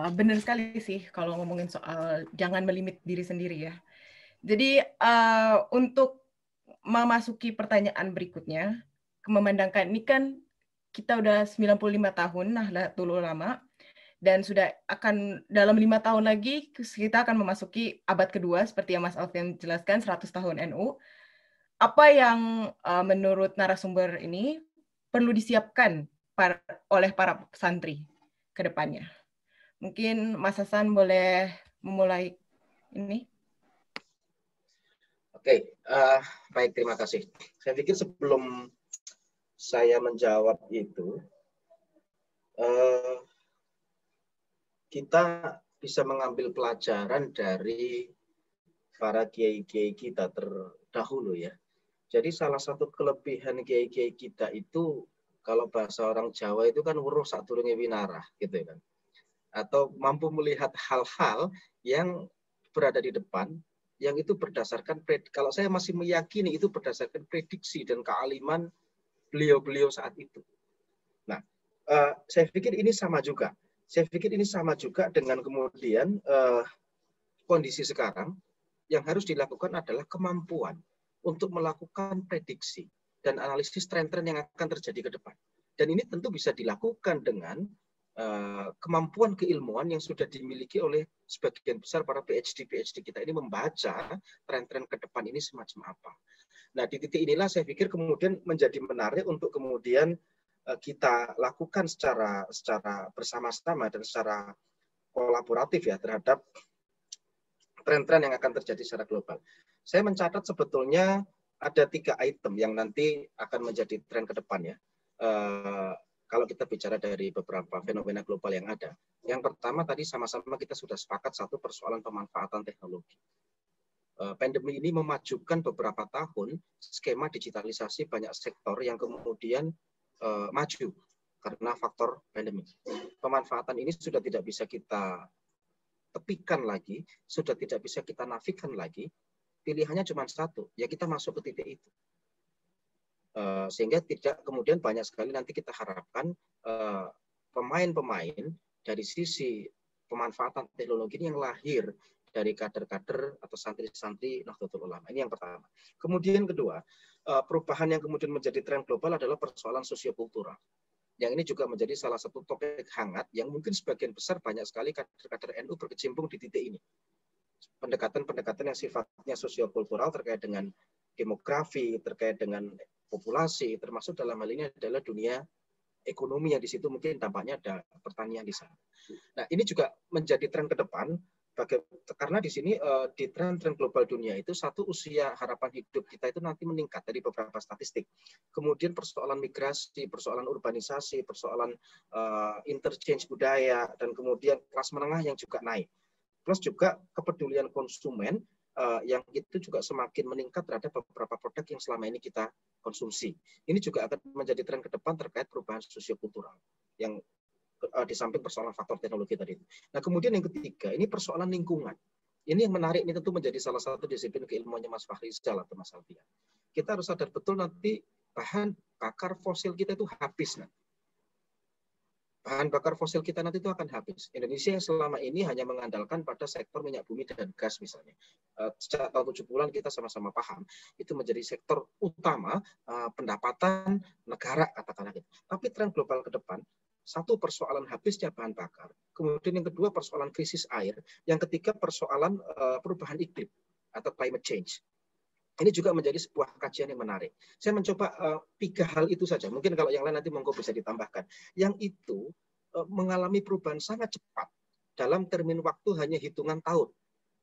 benar sekali sih kalau ngomongin soal jangan melimit diri sendiri ya. Jadi untuk memasuki pertanyaan berikutnya, memandangkan ini kan kita udah 95 tahun Nahdlatul Ulama, dan sudah akan dalam 5 tahun lagi kita akan memasuki abad kedua seperti yang Mas Alfian jelaskan 100 tahun NU. Apa yang menurut narasumber ini perlu disiapkan oleh para santri ke depannya? Mungkin Mas Hasan boleh memulai ini. Oke, baik, terima kasih. Saya pikir sebelum saya menjawab itu, kita bisa mengambil pelajaran dari para kiai-kiai kita terdahulu ya. Jadi salah satu kelebihan kiai-kiai kita itu, kalau bahasa orang Jawa itu kan weruh sadurunge winarah gitu kan. Atau mampu melihat hal-hal yang berada di depan, yang itu berdasarkan, kalau saya masih meyakini itu berdasarkan prediksi dan kealiman beliau-beliau saat itu. Nah, saya pikir ini sama juga. Saya pikir ini sama juga dengan kemudian kondisi sekarang yang harus dilakukan adalah kemampuan untuk melakukan prediksi dan analisis tren-tren yang akan terjadi ke depan. Dan ini tentu bisa dilakukan dengan kemampuan keilmuan yang sudah dimiliki oleh sebagian besar para PhD kita ini membaca tren-tren ke depan ini semacam apa. Nah, di titik inilah saya pikir kemudian menjadi menarik untuk kemudian kita lakukan secara bersama-sama dan secara kolaboratif ya terhadap tren-tren yang akan terjadi secara global. Saya mencatat sebetulnya ada 3 item yang nanti akan menjadi tren ke depan ya. Kalau kita bicara dari beberapa fenomena global yang ada. Yang pertama tadi sama-sama kita sudah sepakat satu persoalan pemanfaatan teknologi. Pandemi ini memajukan beberapa tahun skema digitalisasi banyak sektor yang kemudian maju karena faktor pandemi. Pemanfaatan ini sudah tidak bisa kita tepikan lagi, sudah tidak bisa kita nafikan lagi. Pilihannya cuma satu, ya kita masuk ke titik itu. Sehingga tidak kemudian banyak sekali nanti kita harapkan pemain-pemain dari sisi pemanfaatan teknologi ini yang lahir dari kader-kader atau santri-santri Nahdlatul Ulama. Ini yang pertama. Kemudian kedua, perubahan yang kemudian menjadi tren global adalah persoalan sosiokultural. Yang ini juga menjadi salah satu topik hangat yang mungkin sebagian besar banyak sekali kader-kader NU berkecimpung di titik ini. Pendekatan-pendekatan yang sifatnya sosiokultural terkait dengan demografi, terkait dengan populasi, termasuk dalam hal ini adalah dunia ekonomi yang di situ mungkin tampaknya ada pertanian di sana. Nah, ini juga menjadi tren ke depan karena di sini di tren-tren global dunia itu satu usia harapan hidup kita itu nanti meningkat dari beberapa statistik. Kemudian persoalan migrasi, persoalan urbanisasi, persoalan interchange budaya dan kemudian kelas menengah yang juga naik. Plus juga kepedulian konsumen yang itu juga semakin meningkat terhadap beberapa produk yang selama ini kita konsumsi. Ini juga akan menjadi tren ke depan terkait perubahan sosiokultural yang di samping persoalan faktor teknologi tadi. Nah, kemudian yang ketiga, ini persoalan lingkungan. Ini yang menarik, ini tentu menjadi salah satu disiplin keilmuannya Mas Fahri Rizal atau Mas Alfian. Kita harus sadar betul nanti bahan bakar fosil kita itu habis nanti. Bahan bakar fosil kita nanti itu akan habis. Indonesia yang selama ini hanya mengandalkan pada sektor minyak bumi dan gas misalnya. Sejak tahun 70-an kita sama-sama paham. Itu menjadi sektor utama pendapatan negara, katakanlah gitu. Tapi tren global ke depan, satu persoalan habisnya bahan bakar. Kemudian yang kedua persoalan krisis air. Yang ketiga persoalan perubahan iklim atau climate change. Ini juga menjadi sebuah kajian yang menarik. Saya mencoba 3 hal itu saja. Mungkin kalau yang lain nanti monggo bisa ditambahkan. Yang itu mengalami perubahan sangat cepat dalam termin waktu hanya hitungan tahun.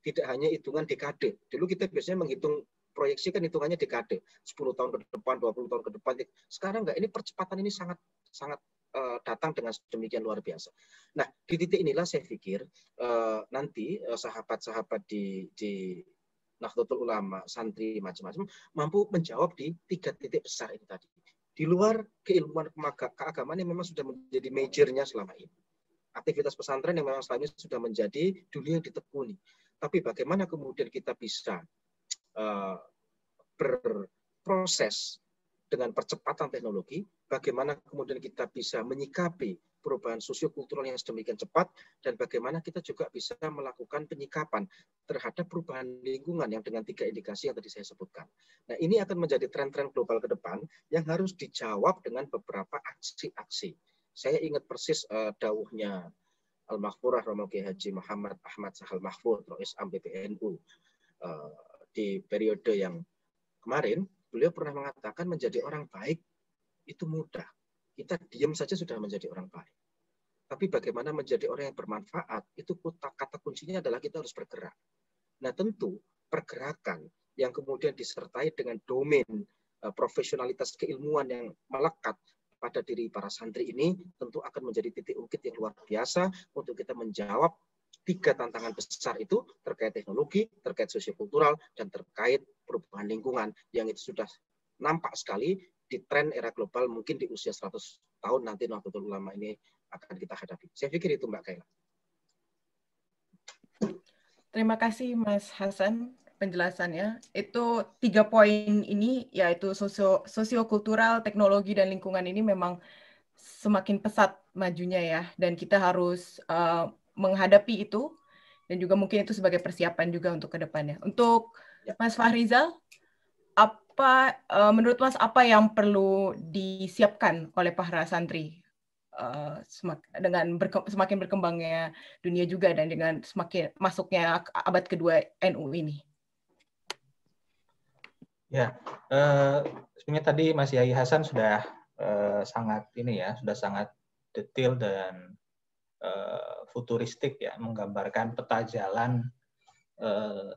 Tidak hanya hitungan dekade. Dulu kita biasanya menghitung proyeksi kan hitungannya dekade. 10 tahun ke depan, 20 tahun ke depan. Sekarang enggak, ini percepatan ini sangat datang dengan sedemikian luar biasa. Nah, di titik inilah saya pikir nanti sahabat-sahabat di Nahdlatul Ulama, santri, macam-macam, mampu menjawab di 3 titik besar itu tadi. Di luar keilmuan keagamaan yang memang sudah menjadi majornya selama ini. Aktivitas pesantren yang memang selama ini sudah menjadi dunia yang ditekuni. Tapi bagaimana kemudian kita bisa berproses dengan percepatan teknologi, bagaimana kemudian kita bisa menyikapi perubahan sosiokultural yang sedemikian cepat, dan bagaimana kita juga bisa melakukan penyikapan terhadap perubahan lingkungan yang dengan 3 indikasi yang tadi saya sebutkan. Nah, ini akan menjadi tren-tren global ke depan yang harus dijawab dengan beberapa aksi-aksi. Saya ingat persis dawuhnya Al-Maghfurah Romo Kiai Haji Muhammad Ahmad Sahal Mahfud, Rois Am PBNU, di periode yang kemarin, beliau pernah mengatakan menjadi orang baik itu mudah. Kita diam saja sudah menjadi orang baik. Tapi bagaimana menjadi orang yang bermanfaat, itu kata kuncinya adalah kita harus bergerak. Nah, tentu pergerakan yang kemudian disertai dengan domain profesionalitas keilmuan yang melekat pada diri para santri ini tentu akan menjadi titik ungkit yang luar biasa untuk kita menjawab 3 tantangan besar itu terkait teknologi, terkait sosiokultural, dan terkait perubahan lingkungan yang itu sudah nampak sekali di tren era global mungkin di usia 100 tahun nanti Nahdlatul Ulama ini akan kita hadapi. Saya pikir itu Mbak Kaila. Terima kasih Mas Hasan penjelasannya. Itu 3 poin ini yaitu sosiokultural, teknologi, dan lingkungan ini memang semakin pesat majunya ya, dan kita harus menghadapi itu, dan juga mungkin itu sebagai persiapan juga untuk kedepannya. Untuk Mas Fahrizal, menurut Mas apa yang perlu disiapkan oleh para santri dengan semakin berkembangnya dunia juga dan dengan semakin masuknya abad kedua NU ini? Ya, sebenarnya tadi Mas Yai Hasan sudah sangat detail dan futuristik ya, menggambarkan peta jalan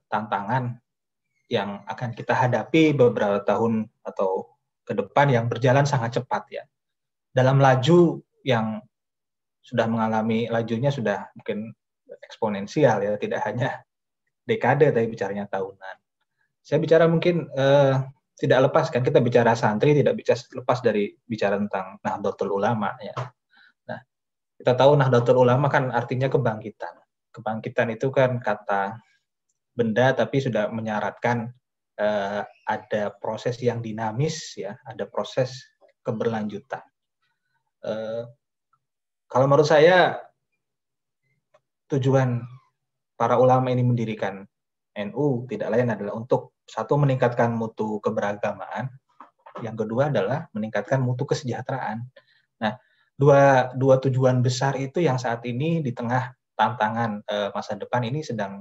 tantangan yang akan kita hadapi beberapa tahun atau ke depan yang berjalan sangat cepat ya. Dalam laju yang sudah mengalami lajunya sudah mungkin eksponensial ya, tidak hanya dekade tapi bicaranya tahunan. Saya bicara mungkin tidak lepas kan, kita bicara santri tidak bisa lepas dari bicara tentang Nahdlatul Ulama ya. Nah, kita tahu Nahdlatul Ulama kan artinya kebangkitan. Kebangkitan itu kan kata benda tapi sudah menyaratkan ada proses yang dinamis ya, ada proses keberlanjutan. Kalau menurut saya tujuan para ulama ini mendirikan NU tidak lain adalah untuk satu meningkatkan mutu keberagamaan, yang kedua adalah meningkatkan mutu kesejahteraan. Nah, dua tujuan besar itu yang saat ini di tengah tantangan masa depan ini sedang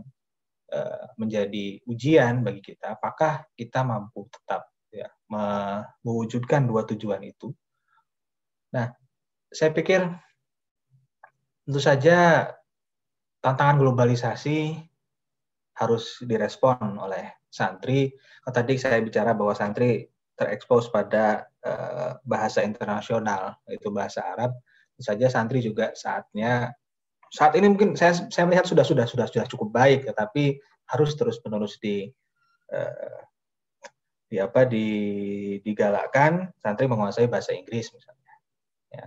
menjadi ujian bagi kita. Apakah kita mampu tetap ya, mewujudkan dua tujuan itu? Nah, saya pikir tentu saja tantangan globalisasi harus direspon oleh santri. Tadi saya bicara bahwa santri terekspos pada bahasa internasional, yaitu bahasa Arab. Tentu saja santri juga saat ini mungkin saya melihat sudah cukup baik, tetapi harus terus-menerus digalakkan santri menguasai bahasa Inggris misalnya. Ya.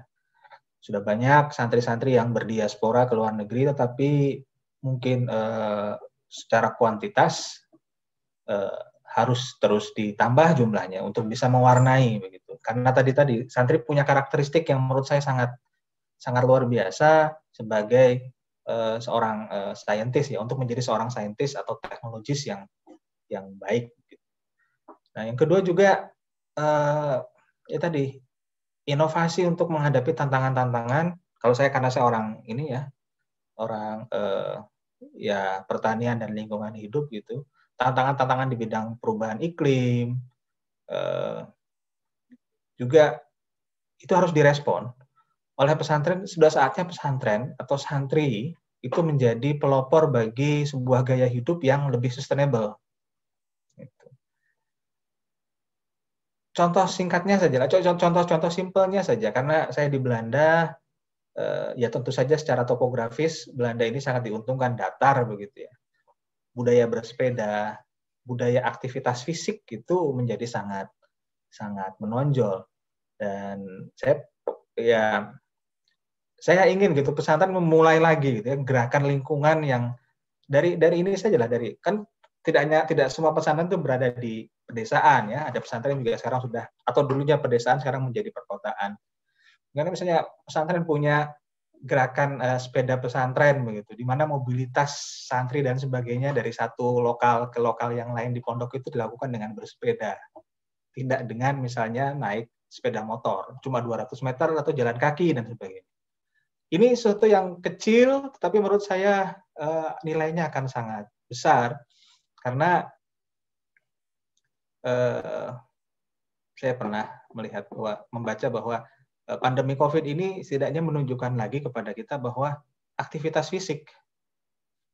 Sudah banyak santri-santri yang berdiaspora ke luar negeri, tetapi mungkin secara kuantitas harus terus ditambah jumlahnya untuk bisa mewarnai begitu. Karena tadi santri punya karakteristik yang menurut saya sangat luar biasa sebagai seorang saintis ya, untuk menjadi seorang saintis atau teknologis yang baik. Nah, yang kedua juga ya tadi inovasi untuk menghadapi tantangan-tantangan. Kalau saya karena saya orang ini ya, orang ya pertanian dan lingkungan hidup gitu, tantangan-tantangan di bidang perubahan iklim juga itu harus direspon oleh pesantren. Sudah saatnya pesantren atau santri itu menjadi pelopor bagi sebuah gaya hidup yang lebih sustainable. Gitu. Contoh singkatnya saja, contoh simpelnya saja, karena saya di Belanda, ya tentu saja secara topografis Belanda ini sangat diuntungkan, datar begitu ya. Budaya bersepeda, budaya aktivitas fisik itu menjadi sangat menonjol. Dan saya ingin gitu pesantren memulai lagi gitu ya, gerakan lingkungan yang dari ini sajalah, dari kan tidak semua pesantren itu berada di pedesaan ya, ada pesantren juga sekarang sudah, atau dulunya pedesaan sekarang menjadi perkotaan. Karena misalnya pesantren punya gerakan sepeda pesantren begitu, di mana mobilitas santri dan sebagainya dari satu lokal ke lokal yang lain di pondok itu dilakukan dengan bersepeda, tidak dengan misalnya naik sepeda motor, cuma 200 meter atau jalan kaki dan sebagainya. Ini sesuatu yang kecil, tapi menurut saya nilainya akan sangat besar, karena saya pernah membaca bahwa pandemi COVID ini setidaknya menunjukkan lagi kepada kita bahwa aktivitas fisik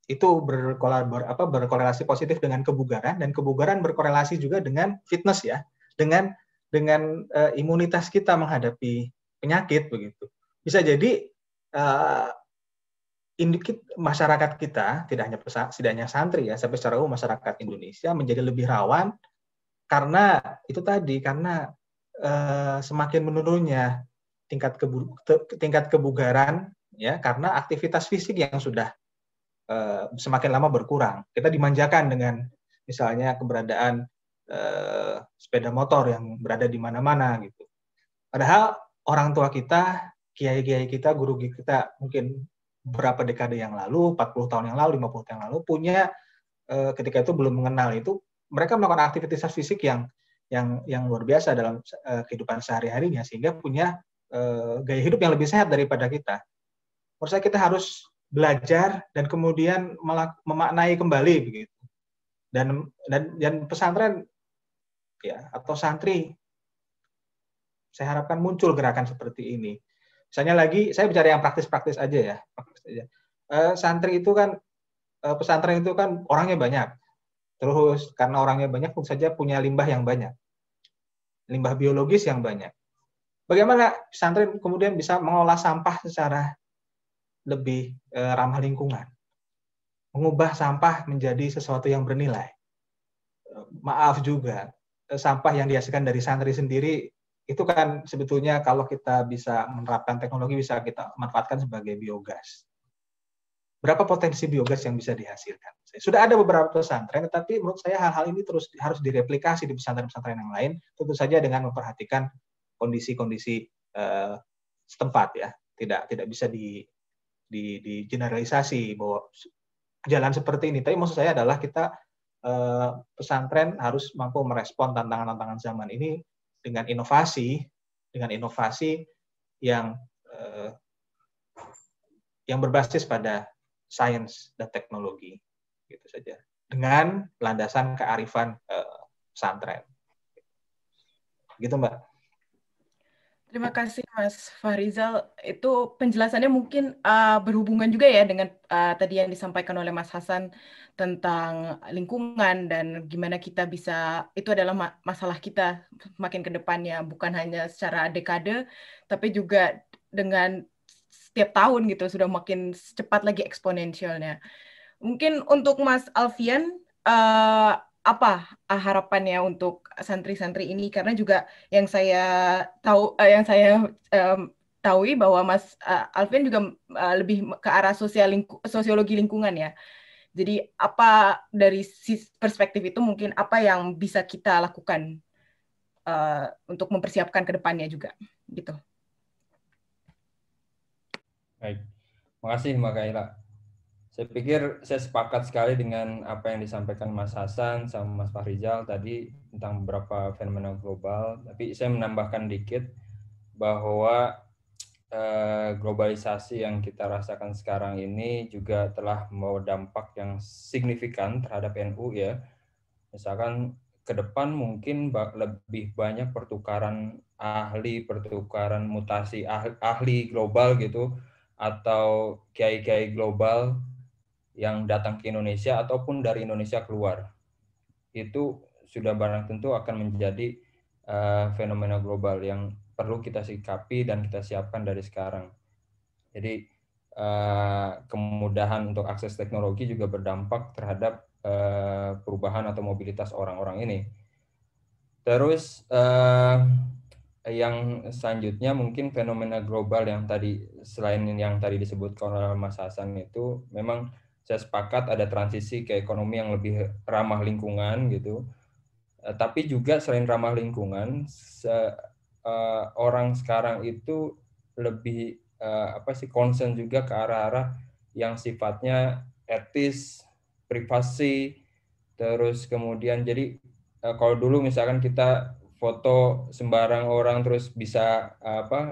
itu berkorelasi positif dengan kebugaran, dan kebugaran berkorelasi juga dengan fitness ya, dengan imunitas kita menghadapi penyakit begitu. Bisa jadi masyarakat kita, tidak hanya santri ya, tapi secara umum masyarakat Indonesia menjadi lebih rawan karena itu tadi, karena semakin menurunnya tingkat kebugaran ya, karena aktivitas fisik yang sudah semakin lama berkurang. Kita dimanjakan dengan misalnya keberadaan sepeda motor yang berada di mana-mana gitu. Padahal orang tua kita, kiai-kiai kita, guru kita mungkin beberapa dekade yang lalu, 40 tahun yang lalu, 50 tahun yang lalu punya ketika itu belum mengenal itu, mereka melakukan aktivitas fisik yang luar biasa dalam kehidupan sehari-harinya, sehingga punya gaya hidup yang lebih sehat daripada kita. Menurut saya kita harus belajar dan kemudian memaknai kembali begitu. Dan pesantren ya atau santri, saya harapkan muncul gerakan seperti ini. Misalnya lagi, saya bicara yang praktis-praktis aja ya. Santri itu kan, pesantren itu kan orangnya banyak. Terus karena orangnya banyak, tentu saja punya limbah yang banyak. Limbah biologis yang banyak. Bagaimana pesantren kemudian bisa mengolah sampah secara lebih ramah lingkungan? Mengubah sampah menjadi sesuatu yang bernilai. Maaf juga, sampah yang dihasilkan dari santri sendiri, itu kan sebetulnya kalau kita bisa menerapkan teknologi, bisa kita manfaatkan sebagai biogas. Berapa potensi biogas yang bisa dihasilkan? Sudah ada beberapa pesantren, tetapi menurut saya hal-hal ini terus harus direplikasi di pesantren-pesantren yang lain, tentu saja dengan memperhatikan kondisi-kondisi setempat ya. Tidak bisa di generalisasi bahwa jalan seperti ini. Tapi maksud saya adalah kita pesantren harus mampu merespon tantangan-tantangan zaman ini dengan inovasi yang berbasis pada sains dan teknologi, gitu saja, dengan landasan kearifan pesantren. Gitu, Mbak. Terima kasih Mas Fahrizal. Itu penjelasannya mungkin berhubungan juga ya dengan tadi yang disampaikan oleh Mas Hasan tentang lingkungan dan gimana kita bisa, itu adalah masalah kita makin ke depannya, bukan hanya secara dekade, tapi juga dengan setiap tahun gitu, sudah makin cepat lagi eksponensialnya. Mungkin untuk Mas Alfian, apa harapannya untuk santri-santri ini, karena juga yang saya tahu bahwa Mas Alfian juga lebih ke arah sosiologi lingkungan ya. Jadi apa dari perspektif itu mungkin apa yang bisa kita lakukan untuk mempersiapkan ke depannya juga gitu. Baik, makasih Mbak Kaila. Saya pikir saya sepakat sekali dengan apa yang disampaikan Mas Hasan sama Mas Fahrizal tadi tentang beberapa fenomena global. Tapi saya menambahkan dikit bahwa globalisasi yang kita rasakan sekarang ini juga telah membawa dampak yang signifikan terhadap NU ya. Misalkan ke depan mungkin lebih banyak pertukaran ahli, pertukaran mutasi ahli global gitu, atau kiai-kiai global yang datang ke Indonesia ataupun dari Indonesia keluar. Itu sudah barang tentu akan menjadi fenomena global yang perlu kita sikapi dan kita siapkan dari sekarang. Jadi kemudahan untuk akses teknologi juga berdampak terhadap perubahan atau mobilitas orang-orang ini. Terus yang selanjutnya mungkin fenomena global yang tadi, selain yang tadi disebutkan oleh Mas Hasan, itu memang saya sepakat ada transisi ke ekonomi yang lebih ramah lingkungan gitu. Tapi juga selain ramah lingkungan, orang sekarang itu lebih concern juga ke arah-arah yang sifatnya etis, privasi, terus kemudian jadi kalau dulu misalkan kita foto sembarang orang terus bisa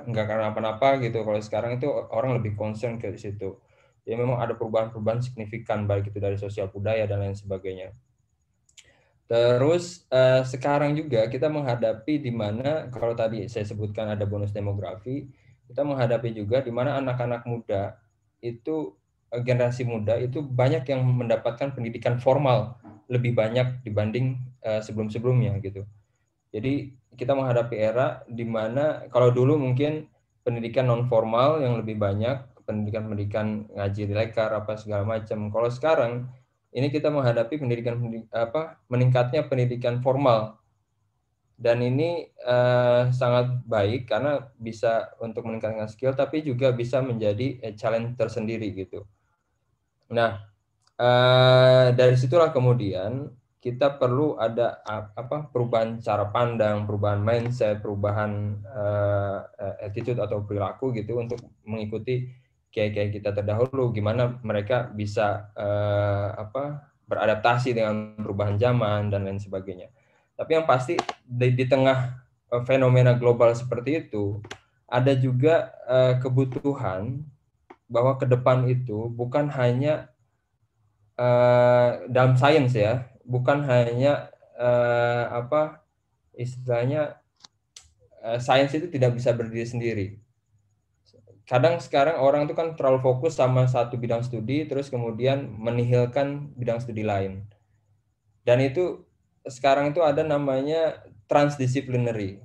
nggak kenapa-napa gitu, kalau sekarang itu orang lebih concern ke situ. Ya memang ada perubahan-perubahan signifikan baik itu dari sosial budaya dan lain sebagainya. Terus sekarang juga kita menghadapi di mana kalau tadi saya sebutkan ada bonus demografi, kita menghadapi juga di mana anak-anak muda itu generasi muda itu banyak yang mendapatkan pendidikan formal lebih banyak dibanding sebelum-sebelumnya gitu. Jadi kita menghadapi era di mana kalau dulu mungkin pendidikan non formal yang lebih banyak, pendidikan ngaji di lekar apa segala macam. Kalau sekarang ini kita menghadapi meningkatnya pendidikan formal. Dan ini sangat baik karena bisa untuk meningkatkan skill tapi juga bisa menjadi challenge tersendiri gitu. Nah, dari situlah kemudian kita perlu ada perubahan cara pandang, perubahan mindset, perubahan attitude atau perilaku gitu untuk mengikuti kiai-kiai kita terdahulu, gimana mereka bisa beradaptasi dengan perubahan zaman dan lain sebagainya. Tapi yang pasti di tengah fenomena global seperti itu ada juga kebutuhan bahwa ke depan itu bukan hanya dalam sains ya, bukan hanya istilahnya sains itu tidak bisa berdiri sendiri. Kadang sekarang orang itu kan terlalu fokus sama satu bidang studi, terus kemudian menihilkan bidang studi lain. Dan itu sekarang itu ada namanya transdisciplinary.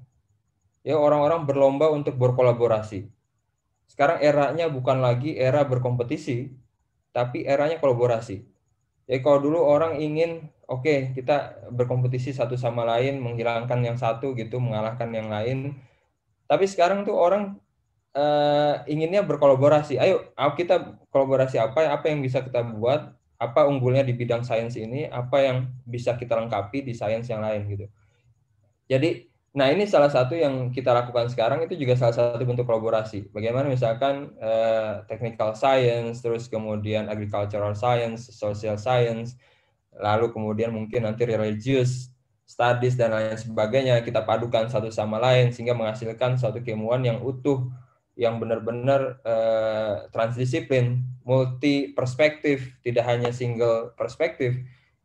Ya, orang-orang berlomba untuk berkolaborasi. Sekarang eranya bukan lagi era berkompetisi, tapi eranya kolaborasi. Ya kalau dulu orang ingin kita berkompetisi satu sama lain, menghilangkan yang satu gitu, mengalahkan yang lain. Tapi sekarang tuh orang inginnya berkolaborasi. Ayo kita kolaborasi apa yang bisa kita buat, apa unggulnya di bidang sains ini, apa yang bisa kita lengkapi di sains yang lain gitu. Jadi, nah ini salah satu yang kita lakukan sekarang itu juga salah satu bentuk kolaborasi. Bagaimana misalkan technical science, terus kemudian agricultural science, social science, lalu kemudian mungkin nanti religious studies dan lain sebagainya kita padukan satu sama lain sehingga menghasilkan suatu keilmuan yang utuh, yang benar-benar transdisiplin, multi perspektif, tidak hanya single perspektif,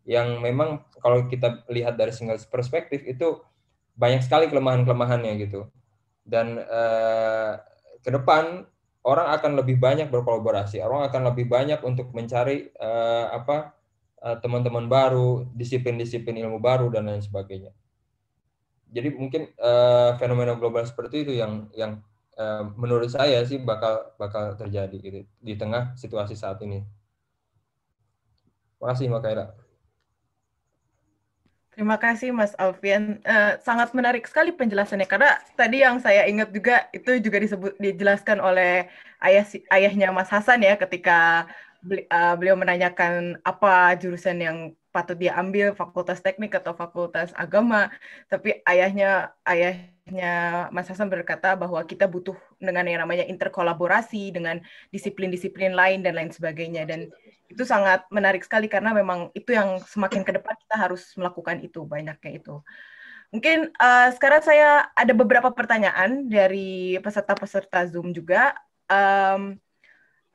yang memang kalau kita lihat dari single perspektif itu banyak sekali kelemahan-kelemahannya gitu. Dan ke depan orang akan lebih banyak berkolaborasi, orang akan lebih banyak untuk mencari teman-teman baru, disiplin-disiplin ilmu baru dan lain sebagainya. Jadi mungkin fenomena global seperti itu yang menurut saya sih bakal terjadi gitu di tengah situasi saat ini. Terima kasih Mbak Kaira. Terima kasih Mas Alfian. Sangat menarik sekali penjelasannya karena tadi yang saya ingat juga itu juga dijelaskan oleh ayahnya Mas Hasan ya ketika beliau menanyakan apa jurusan yang patut dia ambil, fakultas teknik atau fakultas agama. Tapi ayahnya Mas Hasan berkata bahwa kita butuh dengan yang namanya interkolaborasi dengan disiplin-disiplin lain dan lain sebagainya. Dan itu sangat menarik sekali karena memang itu yang semakin ke depan kita harus melakukan itu, banyaknya itu. Mungkin sekarang saya ada beberapa pertanyaan dari peserta-peserta Zoom juga.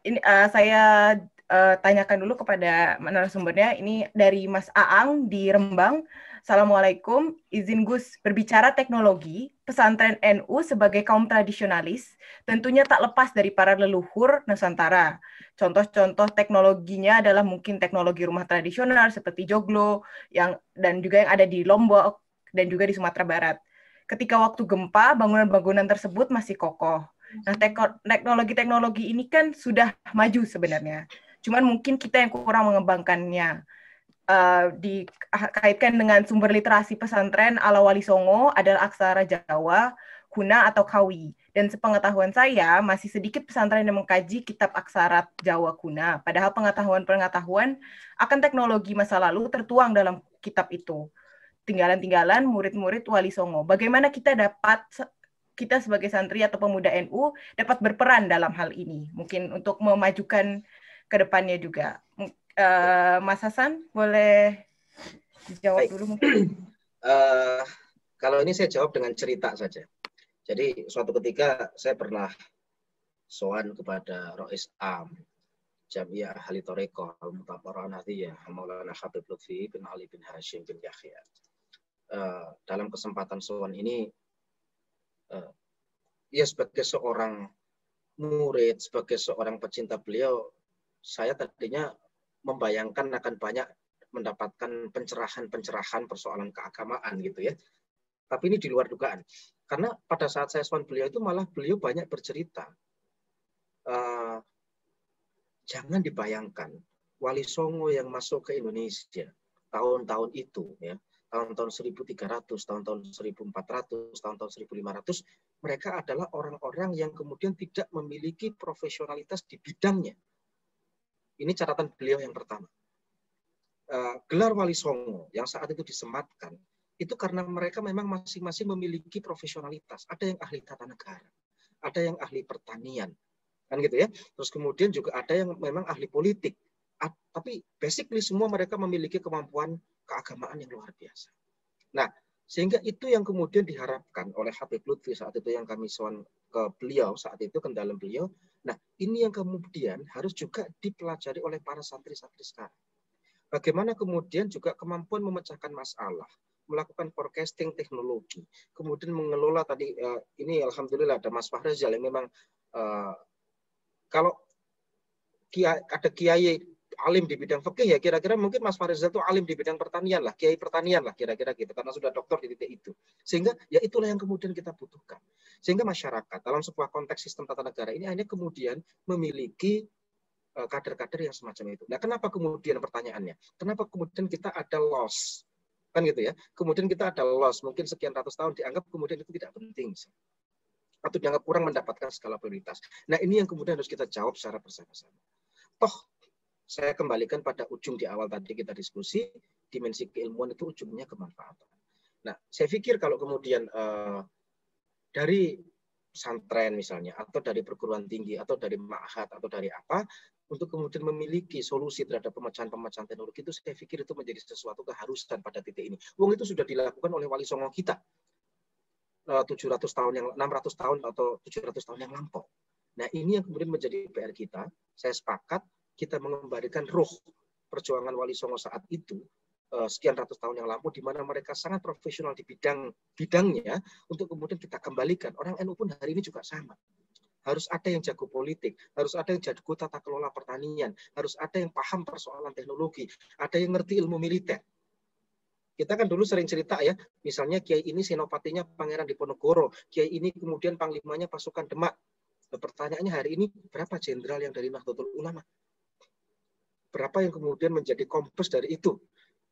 Ini saya tanyakan dulu kepada narasumbernya. Ini dari Mas Aang di Rembang. Assalamualaikum, izin Gus berbicara teknologi, pesantren NU sebagai kaum tradisionalis tentunya tak lepas dari para leluhur Nusantara. Contoh-contoh teknologinya adalah mungkin teknologi rumah tradisional seperti joglo dan juga yang ada di Lombok dan juga di Sumatera Barat. Ketika waktu gempa, bangunan-bangunan tersebut masih kokoh. Nah, teknologi-teknologi ini kan sudah maju sebenarnya. Cuman mungkin kita yang kurang mengembangkannya. Dikaitkan dengan sumber literasi pesantren ala Wali Songo adalah aksara Jawa, Kuna atau Kawi. Dan sepengetahuan saya, masih sedikit pesantren yang mengkaji kitab aksara Jawa Kuna. Padahal pengetahuan akan teknologi masa lalu tertuang dalam kitab itu. Tinggalan-tinggalan murid-murid Wali Songo. Bagaimana kita dapat kita sebagai santri atau pemuda NU dapat berperan dalam hal ini, mungkin untuk memajukan ke depannya juga. Mas Hasan, boleh dijawab dulu mungkin? Kalau ini saya jawab dengan cerita saja. Jadi suatu ketika saya pernah sowan kepada Rois Am, Jamiah Ahli Thariqah Al-Mutabarrah Nahdiyah, Maulana Habib Lutfi bin Ali bin Hashim bin Yahya. Dalam kesempatan sowan ini, ya sebagai seorang murid, sebagai seorang pecinta beliau, saya tadinya membayangkan akan banyak mendapatkan pencerahan-pencerahan persoalan keagamaan gitu ya. Tapi ini di luar dugaan. Karena pada saat saya sowan beliau itu malah beliau banyak bercerita. Jangan dibayangkan Wali Songo yang masuk ke Indonesia tahun-tahun itu ya, tahun-tahun 1300, tahun-tahun 1400, tahun-tahun 1500, mereka adalah orang-orang yang kemudian tidak memiliki profesionalitas di bidangnya. Ini catatan beliau yang pertama. Gelar Wali Songo yang saat itu disematkan, itu karena mereka memang masing-masing memiliki profesionalitas. Ada yang ahli tata negara, ada yang ahli pertanian, kan gitu ya. Terus kemudian juga ada yang memang ahli politik. Tapi basically semua mereka memiliki kemampuan keagamaan yang luar biasa. Nah, sehingga itu yang kemudian diharapkan oleh Habib Lutfi saat itu yang kami sowan ke beliau saat itu, ke dalam beliau. Nah, ini yang kemudian harus juga dipelajari oleh para santri-santri sekarang. Bagaimana kemudian juga kemampuan memecahkan masalah, melakukan forecasting teknologi, kemudian mengelola tadi ini alhamdulillah ada Mas Fahrizal yang memang kalau ada kiai alim di bidang fikih ya kira-kira mungkin Mas Fahrizal itu alim di bidang pertanian lah, kiai pertanian lah kira-kira gitu, karena sudah doktor di titik itu. Sehingga ya itulah yang kemudian kita butuhkan. Sehingga masyarakat dalam sebuah konteks sistem tata negara ini hanya kemudian memiliki kader-kader yang semacam itu. Nah, kenapa kemudian pertanyaannya? Kenapa kemudian kita ada loss? Kan gitu ya. Kemudian kita ada loss, mungkin sekian ratus tahun dianggap kemudian itu tidak penting. Atau dianggap kurang mendapatkan skala prioritas. Nah, ini yang kemudian harus kita jawab secara bersama-sama. Toh, saya kembalikan pada ujung di awal tadi kita diskusi, dimensi keilmuan itu ujungnya kemanfaatan. Nah, saya pikir kalau kemudian dari pesantren misalnya, atau dari perguruan tinggi, atau dari ma'had, atau dari apa, untuk kemudian memiliki solusi terhadap pemecahan-pemecahan teknologi itu, saya pikir itu menjadi sesuatu keharusan pada titik ini. Wong itu sudah dilakukan oleh Wali Songo kita 700 tahun yang 600 tahun atau 700 tahun yang lampau. Nah, ini yang kemudian menjadi PR kita. Saya sepakat kita mengembalikan ruh perjuangan Wali Songo saat itu sekian ratus tahun yang lampau, di mana mereka sangat profesional di bidangnya, untuk kemudian kita kembalikan. Orang NU pun hari ini juga sama. Harus ada yang jago politik, harus ada yang jago tata kelola pertanian, harus ada yang paham persoalan teknologi, ada yang ngerti ilmu militer. Kita kan dulu sering cerita ya, misalnya Kiai ini senopatinya Pangeran Diponegoro, Kiai ini kemudian panglimanya pasukan Demak. Pertanyaannya hari ini, berapa jenderal yang dari Nahdlatul Ulama? Berapa yang kemudian menjadi kompes dari itu?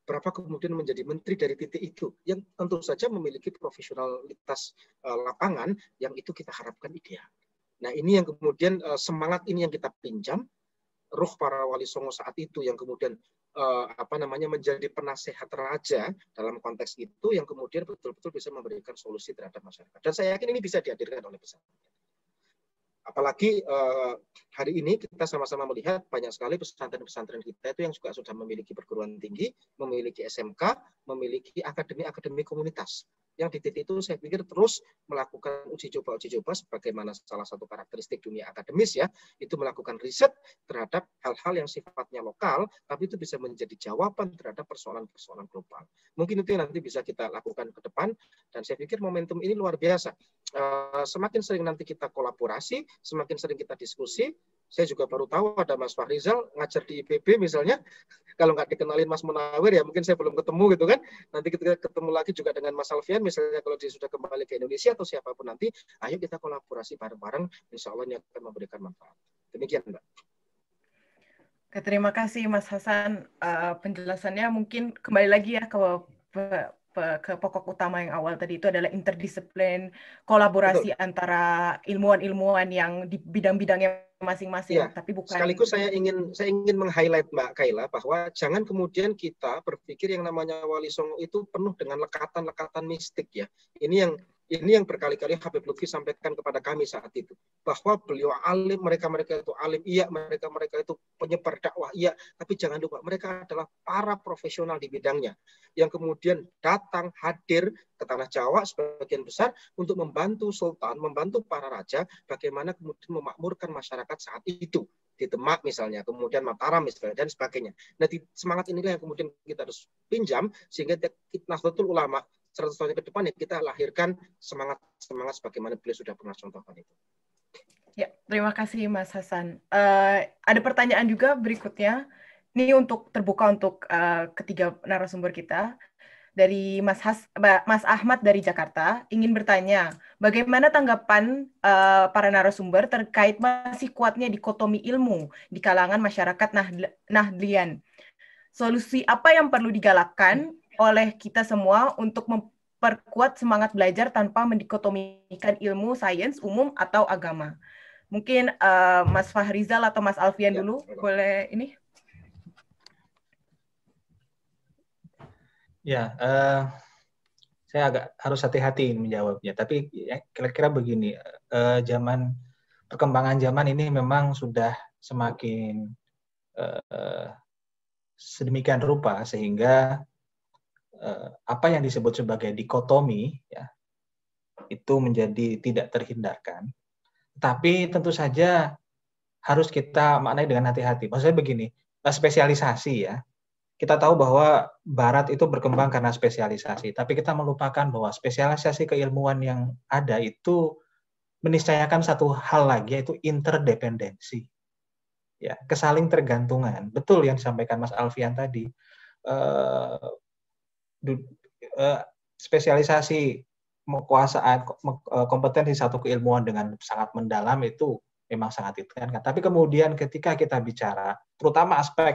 Berapa kemudian menjadi menteri dari titik itu, yang tentu saja memiliki profesionalitas lapangan yang itu kita harapkan ideal. Nah, ini yang kemudian semangat ini yang kita pinjam, ruh para Wali Songo saat itu yang kemudian menjadi penasehat raja dalam konteks itu, yang kemudian betul-betul bisa memberikan solusi terhadap masyarakat. Dan saya yakin ini bisa dihadirkan oleh pesantren. Apalagi hari ini kita sama-sama melihat banyak sekali pesantren-pesantren kita itu yang juga sudah memiliki perguruan tinggi, memiliki SMK, memiliki akademi-akademi komunitas. Yang di titik itu saya pikir terus melakukan uji coba sebagaimana salah satu karakteristik dunia akademis ya, itu melakukan riset terhadap hal-hal yang sifatnya lokal, tapi itu bisa menjadi jawaban terhadap persoalan-persoalan global. Mungkin itu yang nanti bisa kita lakukan ke depan, dan saya pikir momentum ini luar biasa. Semakin sering nanti kita kolaborasi, semakin sering kita diskusi. Saya juga baru tahu ada Mas Fahrizal ngajar di IPB misalnya. Kalau nggak dikenalin Mas Munawir ya mungkin saya belum ketemu gitu kan. Nanti kita ketemu lagi juga dengan Mas Alfian misalnya kalau dia sudah kembali ke Indonesia atau siapapun nanti, ayo kita kolaborasi bareng-bareng. Insya Allah ini akan memberikan manfaat. Demikian Mbak. Terima kasih Mas Hasan. Penjelasannya mungkin kembali lagi ya ke pokok utama yang awal tadi, itu adalah interdisiplin, kolaborasi antara ilmuwan-ilmuwan yang di bidang-bidangnya masing-masing. Ya, tapi bukan. Sekaligus saya ingin meng-highlight Mbak Kaila bahwa jangan kemudian kita berpikir yang namanya Wali Songo itu penuh dengan lekatan-lekatan mistik ya. Ini Ini yang berkali-kali Habib Lutfi sampaikan kepada kami saat itu, bahwa beliau alim, mereka itu alim, iya, mereka itu penyebar dakwah, iya, tapi jangan lupa mereka adalah para profesional di bidangnya yang kemudian datang hadir ke tanah Jawa sebagian besar untuk membantu sultan, membantu para raja bagaimana kemudian memakmurkan masyarakat saat itu di Demak misalnya, kemudian Mataram misalnya, dan sebagainya. Nah, semangat inilah yang kemudian kita harus pinjam sehingga Nahdlatul Ulama 100 tahun ke depan ya kita lahirkan semangat sebagaimana beliau sudah pernah contohkan itu. Ya, terima kasih Mas Hasan. Ada pertanyaan juga berikutnya. Ini terbuka untuk ketiga narasumber kita. Dari Mas Ahmad dari Jakarta ingin bertanya, bagaimana tanggapan para narasumber terkait masih kuatnya dikotomi ilmu di kalangan masyarakat Nahdlian? Solusi apa yang perlu digalakkan oleh kita semua untuk memperkuat semangat belajar tanpa mendikotomikan ilmu sains umum atau agama? Mungkin Mas Fahrizal atau Mas Alfian dulu boleh ini? Ya, saya agak harus hati-hati menjawabnya. Tapi ya, kira-kira begini, perkembangan zaman ini memang sudah semakin sedemikian rupa sehingga apa yang disebut sebagai dikotomi ya, itu menjadi tidak terhindarkan. Tapi tentu saja harus kita maknai dengan hati-hati. Maksudnya begini, spesialisasi ya. Kita tahu bahwa Barat itu berkembang karena spesialisasi, tapi kita melupakan bahwa spesialisasi keilmuan yang ada itu meniscayakan satu hal lagi, yaitu interdependensi. Ya, kesaling tergantungan. Betul yang disampaikan Mas Alfian tadi. Spesialisasi kekuasaan, kompetensi satu keilmuan dengan sangat mendalam itu memang sangat ditekankan. Tapi kemudian ketika kita bicara, terutama aspek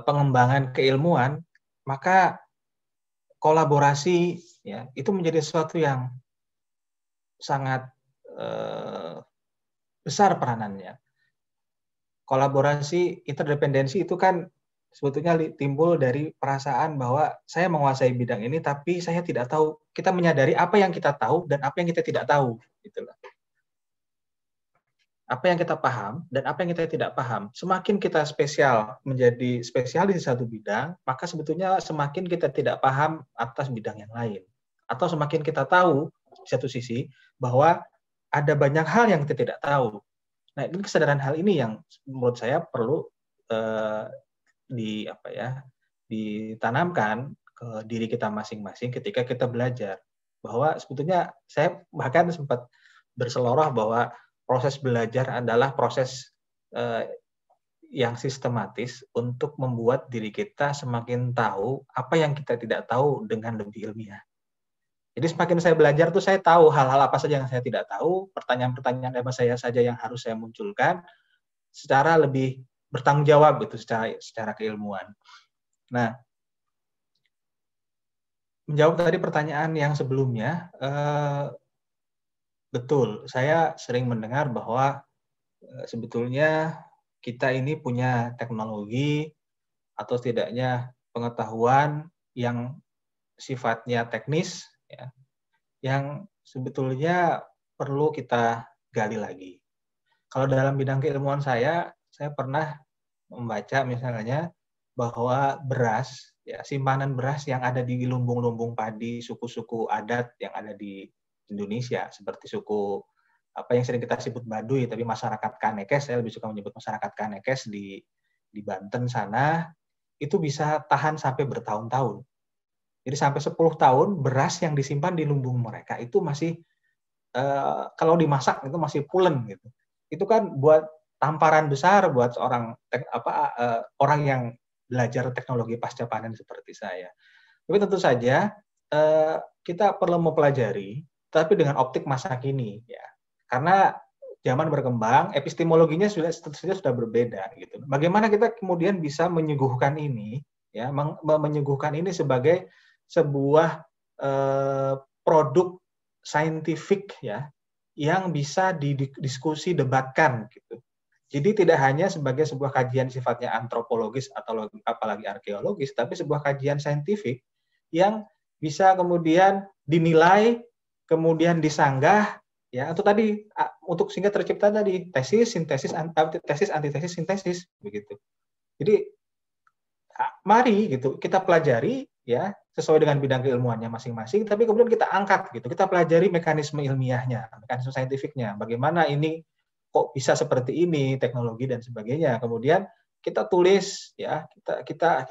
pengembangan keilmuan, maka kolaborasi ya itu menjadi sesuatu yang sangat besar peranannya. Kolaborasi, interdependensi itu kan sebetulnya timbul dari perasaan bahwa saya menguasai bidang ini, tapi saya tidak tahu. Kita menyadari apa yang kita tahu dan apa yang kita tidak tahu, gitulah. Apa yang kita paham dan apa yang kita tidak paham. Semakin kita menjadi spesialis di satu bidang, maka sebetulnya semakin kita tidak paham atas bidang yang lain. Atau semakin kita tahu di satu sisi bahwa ada banyak hal yang kita tidak tahu. Nah, ini kesadaran hal ini yang menurut saya perlu ditanamkan ke diri kita masing-masing ketika kita belajar. Bahwa sebetulnya saya bahkan sempat berseloroh bahwa proses belajar adalah proses yang sistematis untuk membuat diri kita semakin tahu apa yang kita tidak tahu dengan lebih ilmiah. Jadi semakin saya belajar tuh saya tahu hal-hal apa saja yang saya tidak tahu, pertanyaan-pertanyaan apa saja yang harus saya munculkan secara lebih bertanggung jawab gitu secara keilmuan. Nah, menjawab tadi pertanyaan yang sebelumnya, betul, saya sering mendengar bahwa sebetulnya kita ini punya teknologi atau setidaknya pengetahuan yang sifatnya teknis, ya, yang sebetulnya perlu kita gali lagi. Kalau dalam bidang keilmuan saya pernah membaca misalnya bahwa beras, ya, simpanan beras yang ada di lumbung-lumbung padi suku-suku adat yang ada di Indonesia, seperti suku apa yang sering kita sebut Baduy, tapi masyarakat Kanekes, saya lebih suka menyebut masyarakat Kanekes di Banten sana, itu bisa tahan sampai bertahun-tahun. Jadi sampai 10 tahun beras yang disimpan di lumbung mereka itu masih kalau dimasak itu masih pulen gitu. Itu kan buat tamparan besar buat orang yang belajar teknologi pasca panen seperti saya. Tapi tentu saja kita perlu mempelajari, tapi dengan optik masa kini, ya. Karena zaman berkembang, epistemologinya sudah berbeda, gitu. Bagaimana kita kemudian bisa menyuguhkan ini, ya, menyuguhkan ini sebagai sebuah produk saintifik, ya, yang bisa didiskusi, debatkan, gitu. Jadi tidak hanya sebagai sebuah kajian sifatnya antropologis atau apalagi arkeologis, tapi sebuah kajian saintifik yang bisa kemudian dinilai, kemudian disanggah, ya, atau tadi untuk sehingga tercipta tadi tesis, sintesis, tesis, antitesis, sintesis, begitu. Jadi mari gitu kita pelajari ya sesuai dengan bidang keilmuannya masing-masing, tapi kemudian kita angkat gitu, kita pelajari mekanisme ilmiahnya, mekanisme saintifiknya, bagaimana ini kok bisa seperti ini, teknologi dan sebagainya. Kemudian kita tulis ya, kita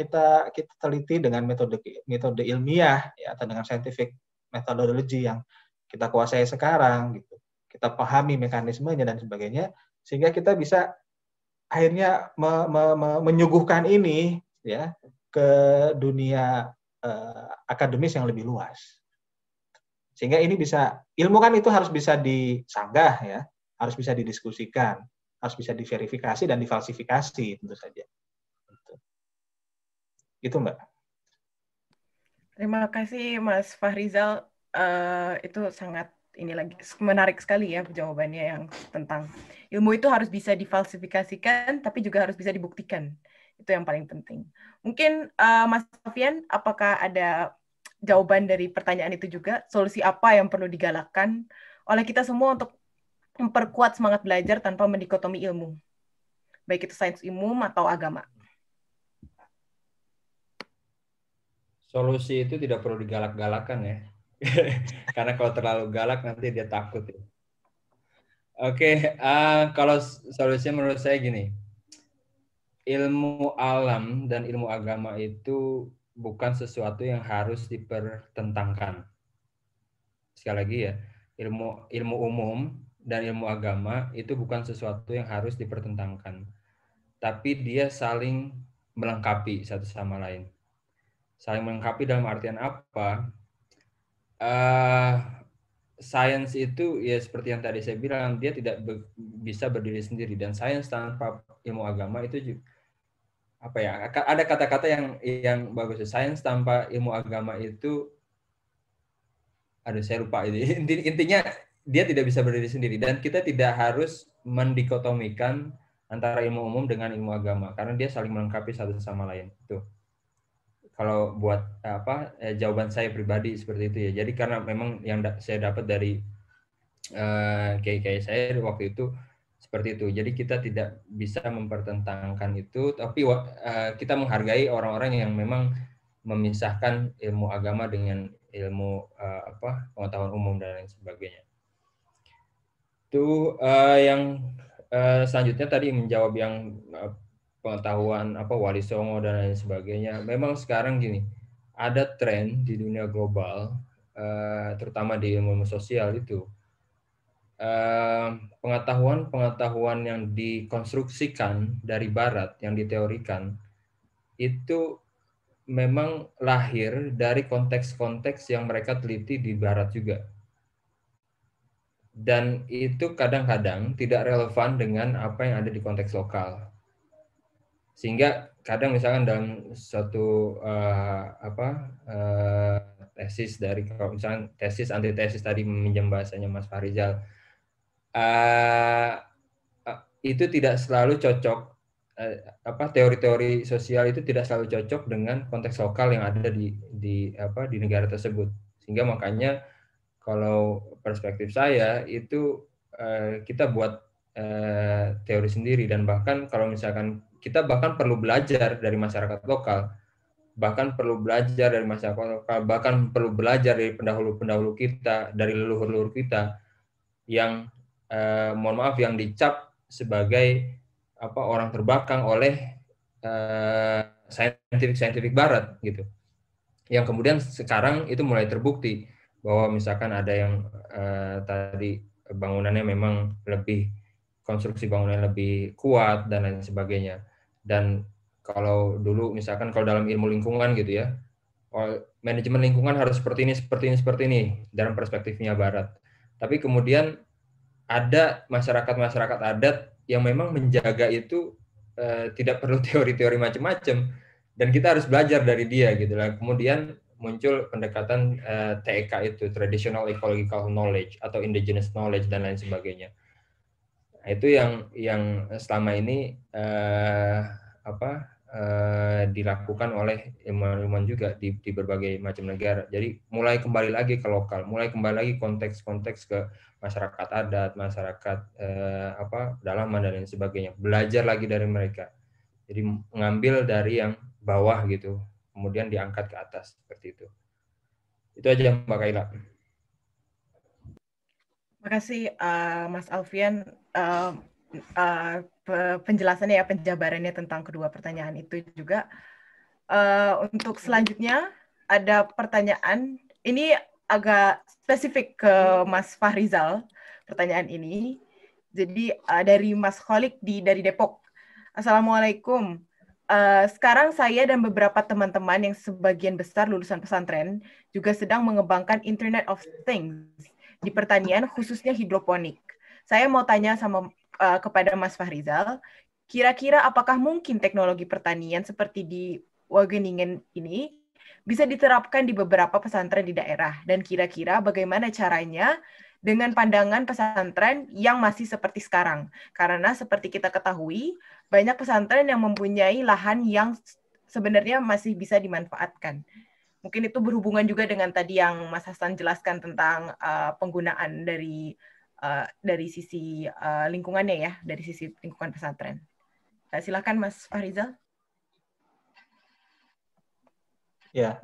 teliti dengan metode ilmiah ya, atau dengan scientific methodology yang kita kuasai sekarang gitu. Kita pahami mekanismenya dan sebagainya sehingga kita bisa akhirnya menyuguhkan ini ya ke dunia akademis yang lebih luas. Sehingga ini bisa, ilmu kan itu harus bisa disanggah ya, harus bisa didiskusikan, harus bisa diverifikasi dan difalsifikasi tentu saja. Itu Mbak. Terima kasih Mas Fahrizal, itu sangat menarik sekali ya jawabannya yang tentang ilmu itu harus bisa difalsifikasikan tapi juga harus bisa dibuktikan. Itu yang paling penting. Mungkin Mas Sofian, apakah ada jawaban dari pertanyaan itu juga? Solusi apa yang perlu digalakkan oleh kita semua untuk memperkuat semangat belajar tanpa mendikotomi ilmu, baik itu sains umum atau agama? Solusi itu tidak perlu digalak-galakan ya. Karena kalau terlalu galak nanti dia takut ya. Oke, kalau solusinya menurut saya gini. Ilmu alam dan ilmu agama itu bukan sesuatu yang harus dipertentangkan. Sekali lagi ya, ilmu umum dan ilmu agama itu bukan sesuatu yang harus dipertentangkan. Tapi dia saling melengkapi satu sama lain. Saling melengkapi dalam artian apa? Sains itu ya seperti yang tadi saya bilang, dia tidak bisa berdiri sendiri, dan sains tanpa ilmu agama itu juga, apa ya, ada kata-kata yang bagus. Sains tanpa ilmu agama itu, saya lupa ini. Intinya dia tidak bisa berdiri sendiri, dan kita tidak harus mendikotomikan antara ilmu umum dengan ilmu agama karena dia saling melengkapi satu sama lain. Itu kalau buat jawaban saya pribadi seperti itu ya. Jadi karena memang yang saya dapat dari kiai saya waktu itu seperti itu. Jadi kita tidak bisa mempertentangkan itu, tapi kita menghargai orang-orang yang memang memisahkan ilmu agama dengan ilmu pengetahuan umum dan lain sebagainya. Itu yang selanjutnya tadi menjawab yang pengetahuan Wali Songo dan lain sebagainya. Memang sekarang gini, ada tren di dunia global, terutama di ilmu sosial itu, pengetahuan yang dikonstruksikan dari Barat, yang diteorikan, itu memang lahir dari konteks-konteks yang mereka teliti di Barat juga. Dan itu kadang-kadang tidak relevan dengan apa yang ada di konteks lokal. Sehingga kadang misalkan dalam suatu tesis dari, misalkan tesis antitesis tadi meminjam bahasanya Mas Fahrizal, itu tidak selalu cocok, teori-teori sosial itu tidak selalu cocok dengan konteks lokal yang ada di negara tersebut. Sehingga makanya kalau perspektif saya itu kita buat teori sendiri, dan bahkan kalau misalkan kita bahkan perlu belajar dari masyarakat lokal, bahkan perlu belajar dari pendahulu-pendahulu kita, dari leluhur-leluhur kita yang mohon maaf yang dicap sebagai orang terbelakang oleh scientific Barat gitu. Yang kemudian sekarang itu mulai terbukti bahwa misalkan ada yang tadi bangunannya memang konstruksi bangunannya lebih kuat dan lain sebagainya. Dan kalau dulu misalkan kalau dalam ilmu lingkungan gitu ya, manajemen lingkungan harus seperti ini dalam perspektifnya Barat. Tapi kemudian ada masyarakat adat yang memang menjaga itu tidak perlu teori-teori macam-macam, dan kita harus belajar dari dia gitu lah. Kemudian muncul pendekatan TEK itu, traditional ecological knowledge atau indigenous knowledge dan lain sebagainya. Nah, itu yang selama ini dilakukan oleh ilmuwan juga di berbagai macam negara. Jadi mulai kembali lagi ke lokal, mulai kembali lagi konteks-konteks ke masyarakat adat, masyarakat pedalaman dan lain sebagainya. Belajar lagi dari mereka. Jadi mengambil dari yang bawah gitu, kemudian diangkat ke atas seperti itu. Itu aja Mbak Kaila. Terima kasih Mas Alfian penjelasannya ya, penjabarannya tentang kedua pertanyaan itu juga. Untuk selanjutnya ada pertanyaan, ini agak spesifik ke Mas Fahrizal pertanyaan ini. Jadi dari Mas Kholik dari Depok. Assalamualaikum. Sekarang saya dan beberapa teman-teman yang sebagian besar lulusan pesantren juga sedang mengembangkan Internet of Things di pertanian, khususnya hidroponik. Saya mau tanya kepada Mas Fahrizal, kira-kira apakah mungkin teknologi pertanian seperti di Wageningen ini bisa diterapkan di beberapa pesantren di daerah? Dan kira-kira bagaimana caranya dengan pandangan pesantren yang masih seperti sekarang? Karena seperti kita ketahui, banyak pesantren yang mempunyai lahan yang sebenarnya masih bisa dimanfaatkan. Mungkin itu berhubungan juga dengan tadi yang Mas Hasan jelaskan tentang penggunaan dari sisi lingkungannya ya, dari sisi lingkungan pesantren. Silakan Mas Fahrizal. Ya,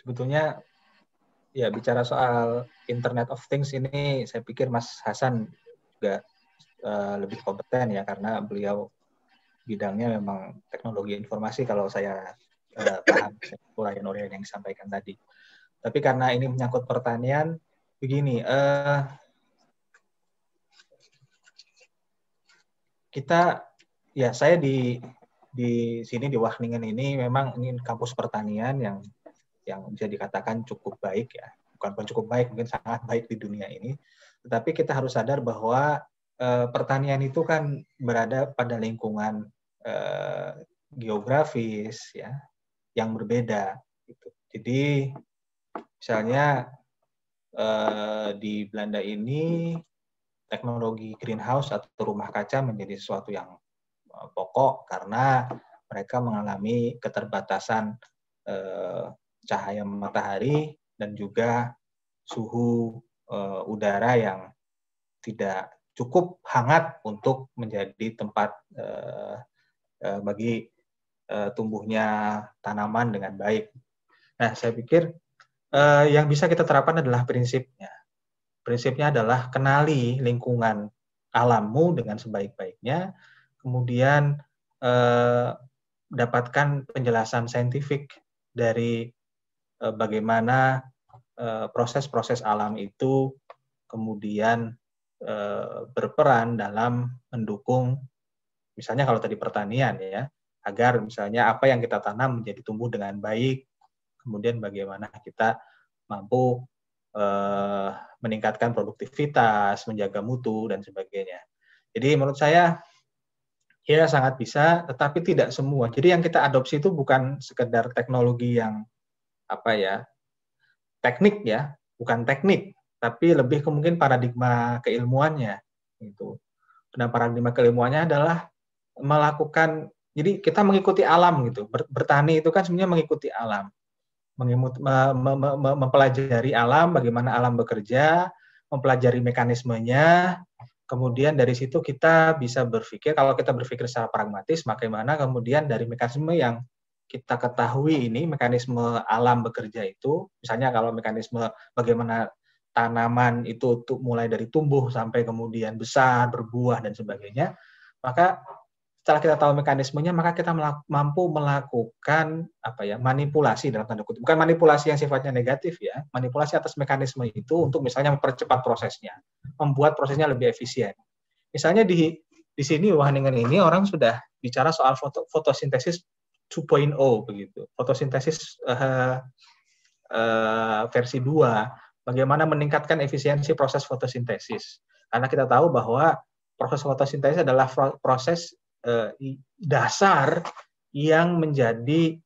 sebetulnya ya bicara soal Internet of Things ini, saya pikir Mas Hasan juga lebih kompeten ya, karena beliau bidangnya memang teknologi informasi kalau saya paham uraian-uraian yang disampaikan tadi. Tapi karena ini menyangkut pertanian, begini, saya di sini di Wageningen ini memang ini kampus pertanian yang bisa dikatakan cukup baik ya, bukan cukup baik, mungkin sangat baik di dunia ini. Tetapi kita harus sadar bahwa pertanian itu kan berada pada lingkungan geografis ya yang berbeda. Gitu. Jadi misalnya di Belanda ini teknologi greenhouse atau rumah kaca menjadi sesuatu yang pokok karena mereka mengalami keterbatasan cahaya matahari dan juga suhu udara yang tidak cukup hangat untuk menjadi tempat bagi tumbuhnya tanaman dengan baik. Nah, saya pikir yang bisa kita terapkan adalah prinsipnya. Prinsipnya adalah kenali lingkungan alammu dengan sebaik-baiknya, kemudian dapatkan penjelasan saintifik dari bagaimana proses-proses alam itu kemudian berperan dalam mendukung, misalnya kalau tadi pertanian ya, agar misalnya apa yang kita tanam menjadi tumbuh dengan baik, kemudian bagaimana kita mampu meningkatkan produktivitas, menjaga mutu, dan sebagainya. Jadi menurut saya, ya sangat bisa, tetapi tidak semua. Jadi yang kita adopsi itu bukan sekedar teknologi yang teknik ya, bukan teknik, tapi lebih mungkin paradigma keilmuannya. Gitu. Dan paradigma keilmuannya adalah melakukan, jadi kita mengikuti alam gitu. Bertani itu kan sebenarnya mengikuti alam. Mempelajari alam, bagaimana alam bekerja, mempelajari mekanismenya, kemudian dari situ kita bisa berpikir, kalau kita berpikir secara pragmatis, bagaimana kemudian dari mekanisme yang kita ketahui ini, mekanisme alam bekerja itu, misalnya kalau mekanisme bagaimana tanaman itu mulai dari tumbuh sampai kemudian besar, berbuah, dan sebagainya, maka setelah kita tahu mekanismenya, maka kita mampu melakukan manipulasi dalam tanda kutip. Bukan manipulasi yang sifatnya negatif ya, manipulasi atas mekanisme itu untuk misalnya mempercepat prosesnya, membuat prosesnya lebih efisien. Misalnya di sini Wageningen ini orang sudah bicara soal fotosintesis 2.0 begitu. Fotosintesis versi 2, bagaimana meningkatkan efisiensi proses fotosintesis. Karena kita tahu bahwa proses fotosintesis adalah proses dasar yang menjadi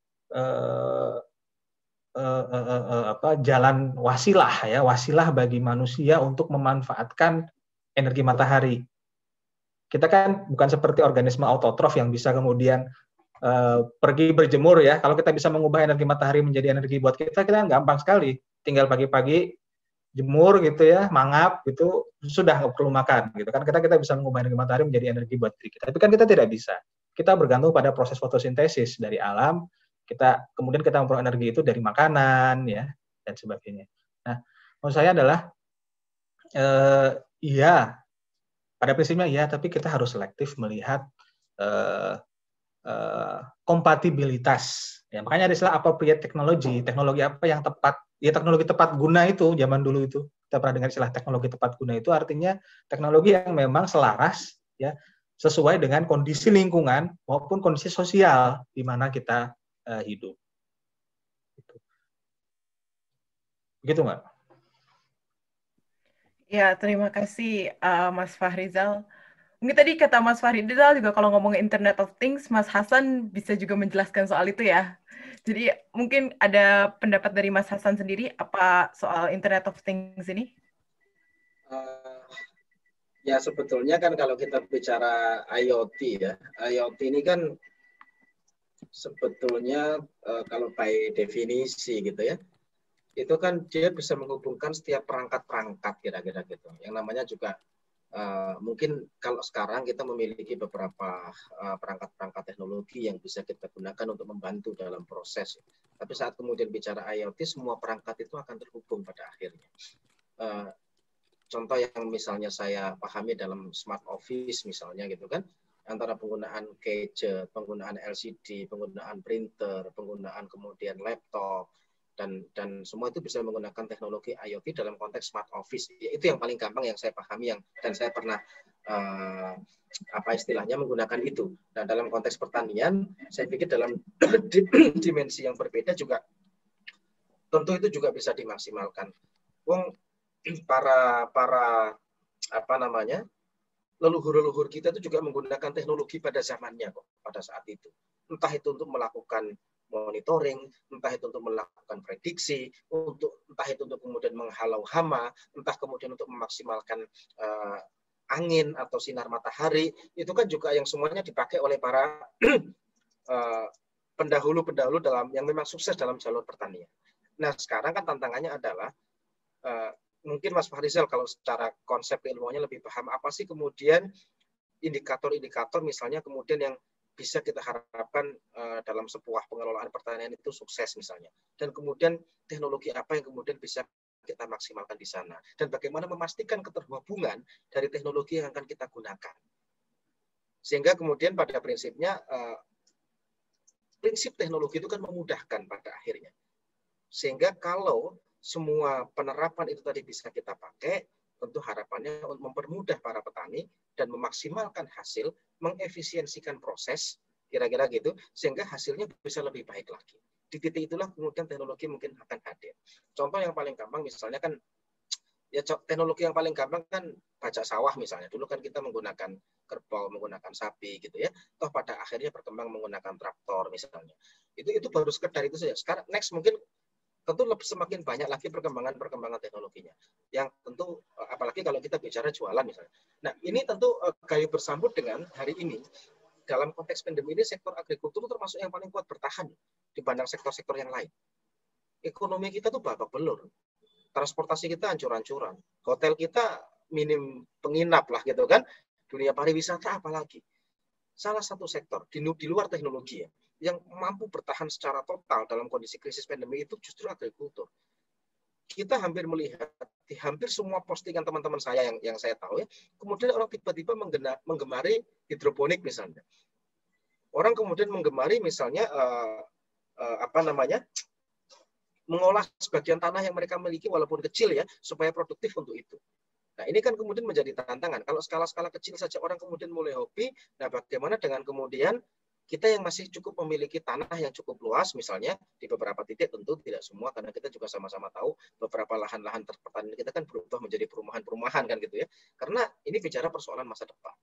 jalan wasilah bagi manusia untuk memanfaatkan energi matahari. kita kan bukan seperti organisme autotrof yang bisa kemudian pergi berjemur ya. Kalau kita bisa mengubah energi matahari menjadi energi buat kita gampang sekali. Tinggal pagi-pagi jemur gitu ya, mangap gitu, sudah nggak perlu makan gitu kan. Kita bisa mengubah energi matahari menjadi energi buat diri kita. Tapi kan kita tidak bisa. Kita bergantung pada proses fotosintesis dari alam. Kemudian kita memperoleh energi itu dari makanan ya dan sebagainya. Nah, maksud saya adalah iya, pada prinsipnya iya, tapi kita harus selektif melihat kompatibilitas. Ya, makanya ada istilah appropriate technology, teknologi apa yang tepat. Ya, teknologi tepat guna itu zaman dulu itu kita pernah dengar istilah teknologi tepat guna itu artinya teknologi yang memang selaras ya sesuai dengan kondisi lingkungan maupun kondisi sosial di mana kita hidup. Begitu, Mbak? Ya, terima kasih Mas Fahrizal. Mungkin tadi kata Mas Fahrizal juga kalau ngomongin Internet of Things, Mas Hasan bisa juga menjelaskan soal itu ya. Jadi mungkin ada pendapat dari Mas Hasan sendiri apa soal Internet of Things ini? Ya sebetulnya kan kalau kita bicara IoT ya, IoT ini kan sebetulnya kalau by definisi gitu ya, itu kan dia bisa menghubungkan setiap perangkat-perangkat kira-kira gitu. Yang namanya juga mungkin kalau sekarang kita memiliki beberapa perangkat-perangkat teknologi yang bisa kita gunakan untuk membantu dalam proses. Tapi saat kemudian bicara IoT, semua perangkat itu akan terhubung pada akhirnya. Contoh yang misalnya saya pahami dalam smart office misalnya gitu kan, antara penggunaan gadget, penggunaan LCD, penggunaan printer, penggunaan kemudian laptop, dan semua itu bisa menggunakan teknologi IoT dalam konteks smart office. Itu yang paling gampang yang saya pahami dan saya pernah istilahnya menggunakan itu. Nah, dalam konteks pertanian, saya pikir dalam dimensi yang berbeda juga tentu itu juga bisa dimaksimalkan. Para leluhur-leluhur kita itu juga menggunakan teknologi pada zamannya kok pada saat itu. Entah itu untuk melakukan monitoring, entah itu untuk melakukan prediksi, entah itu untuk kemudian menghalau hama, entah kemudian untuk memaksimalkan angin atau sinar matahari, itu kan juga yang semuanya dipakai oleh para pendahulu-pendahulu yang memang sukses dalam jalur pertanian. Nah, sekarang kan tantangannya adalah mungkin Mas Fahrizal kalau secara konsep ilmunya lebih paham apa sih kemudian indikator-indikator misalnya kemudian yang bisa kita harapkan dalam sebuah pengelolaan pertanian itu sukses misalnya. Dan kemudian teknologi apa yang kemudian bisa kita maksimalkan di sana. Dan bagaimana memastikan keterhubungan dari teknologi yang akan kita gunakan. Sehingga kemudian pada prinsipnya, prinsip teknologi itu kan memudahkan pada akhirnya. Sehingga kalau semua penerapan itu tadi bisa kita pakai, tentu harapannya untuk mempermudah para petani dan memaksimalkan hasil, mengefisiensikan proses, kira-kira gitu, sehingga hasilnya bisa lebih baik lagi. Di titik itulah kemudian teknologi mungkin akan hadir. Contoh yang paling gampang misalnya kan, ya teknologi yang paling gampang kan bajak sawah misalnya. Dulu kan kita menggunakan kerbau, menggunakan sapi gitu ya. Toh pada akhirnya berkembang menggunakan traktor misalnya. Itu baru sekedar itu saja. Sekarang next mungkin tentu semakin banyak lagi perkembangan teknologinya. Yang tentu apalagi kalau kita bicara jualan misalnya. Nah, ini tentu gaya bersambut dengan hari ini dalam konteks pandemi ini sektor agrikultur termasuk yang paling kuat bertahan dibanding sektor-sektor yang lain. Ekonomi kita tuh babak belur. Transportasi kita hancur-hancuran. Hotel kita minim penginap lah gitu kan. Dunia pariwisata apalagi. Salah satu sektor di luar teknologi ya, yang mampu bertahan secara total dalam kondisi krisis pandemi itu justru agrikultur. Kita hampir melihat di hampir semua postingan teman-teman saya yang saya tahu ya, kemudian orang tiba-tiba menggemari hidroponik misalnya. Orang kemudian menggemari misalnya mengolah sebagian tanah yang mereka miliki walaupun kecil ya supaya produktif untuk itu. Nah, ini kan kemudian menjadi tantangan. Kalau skala-skala kecil saja orang kemudian mulai hobi, nah bagaimana dengan kemudian kita yang masih cukup memiliki tanah yang cukup luas, misalnya di beberapa titik, tentu tidak semua, karena kita juga sama-sama tahu beberapa lahan-lahan pertanian kita kan berubah menjadi perumahan-perumahan kan gitu ya. Karena ini bicara persoalan masa depan.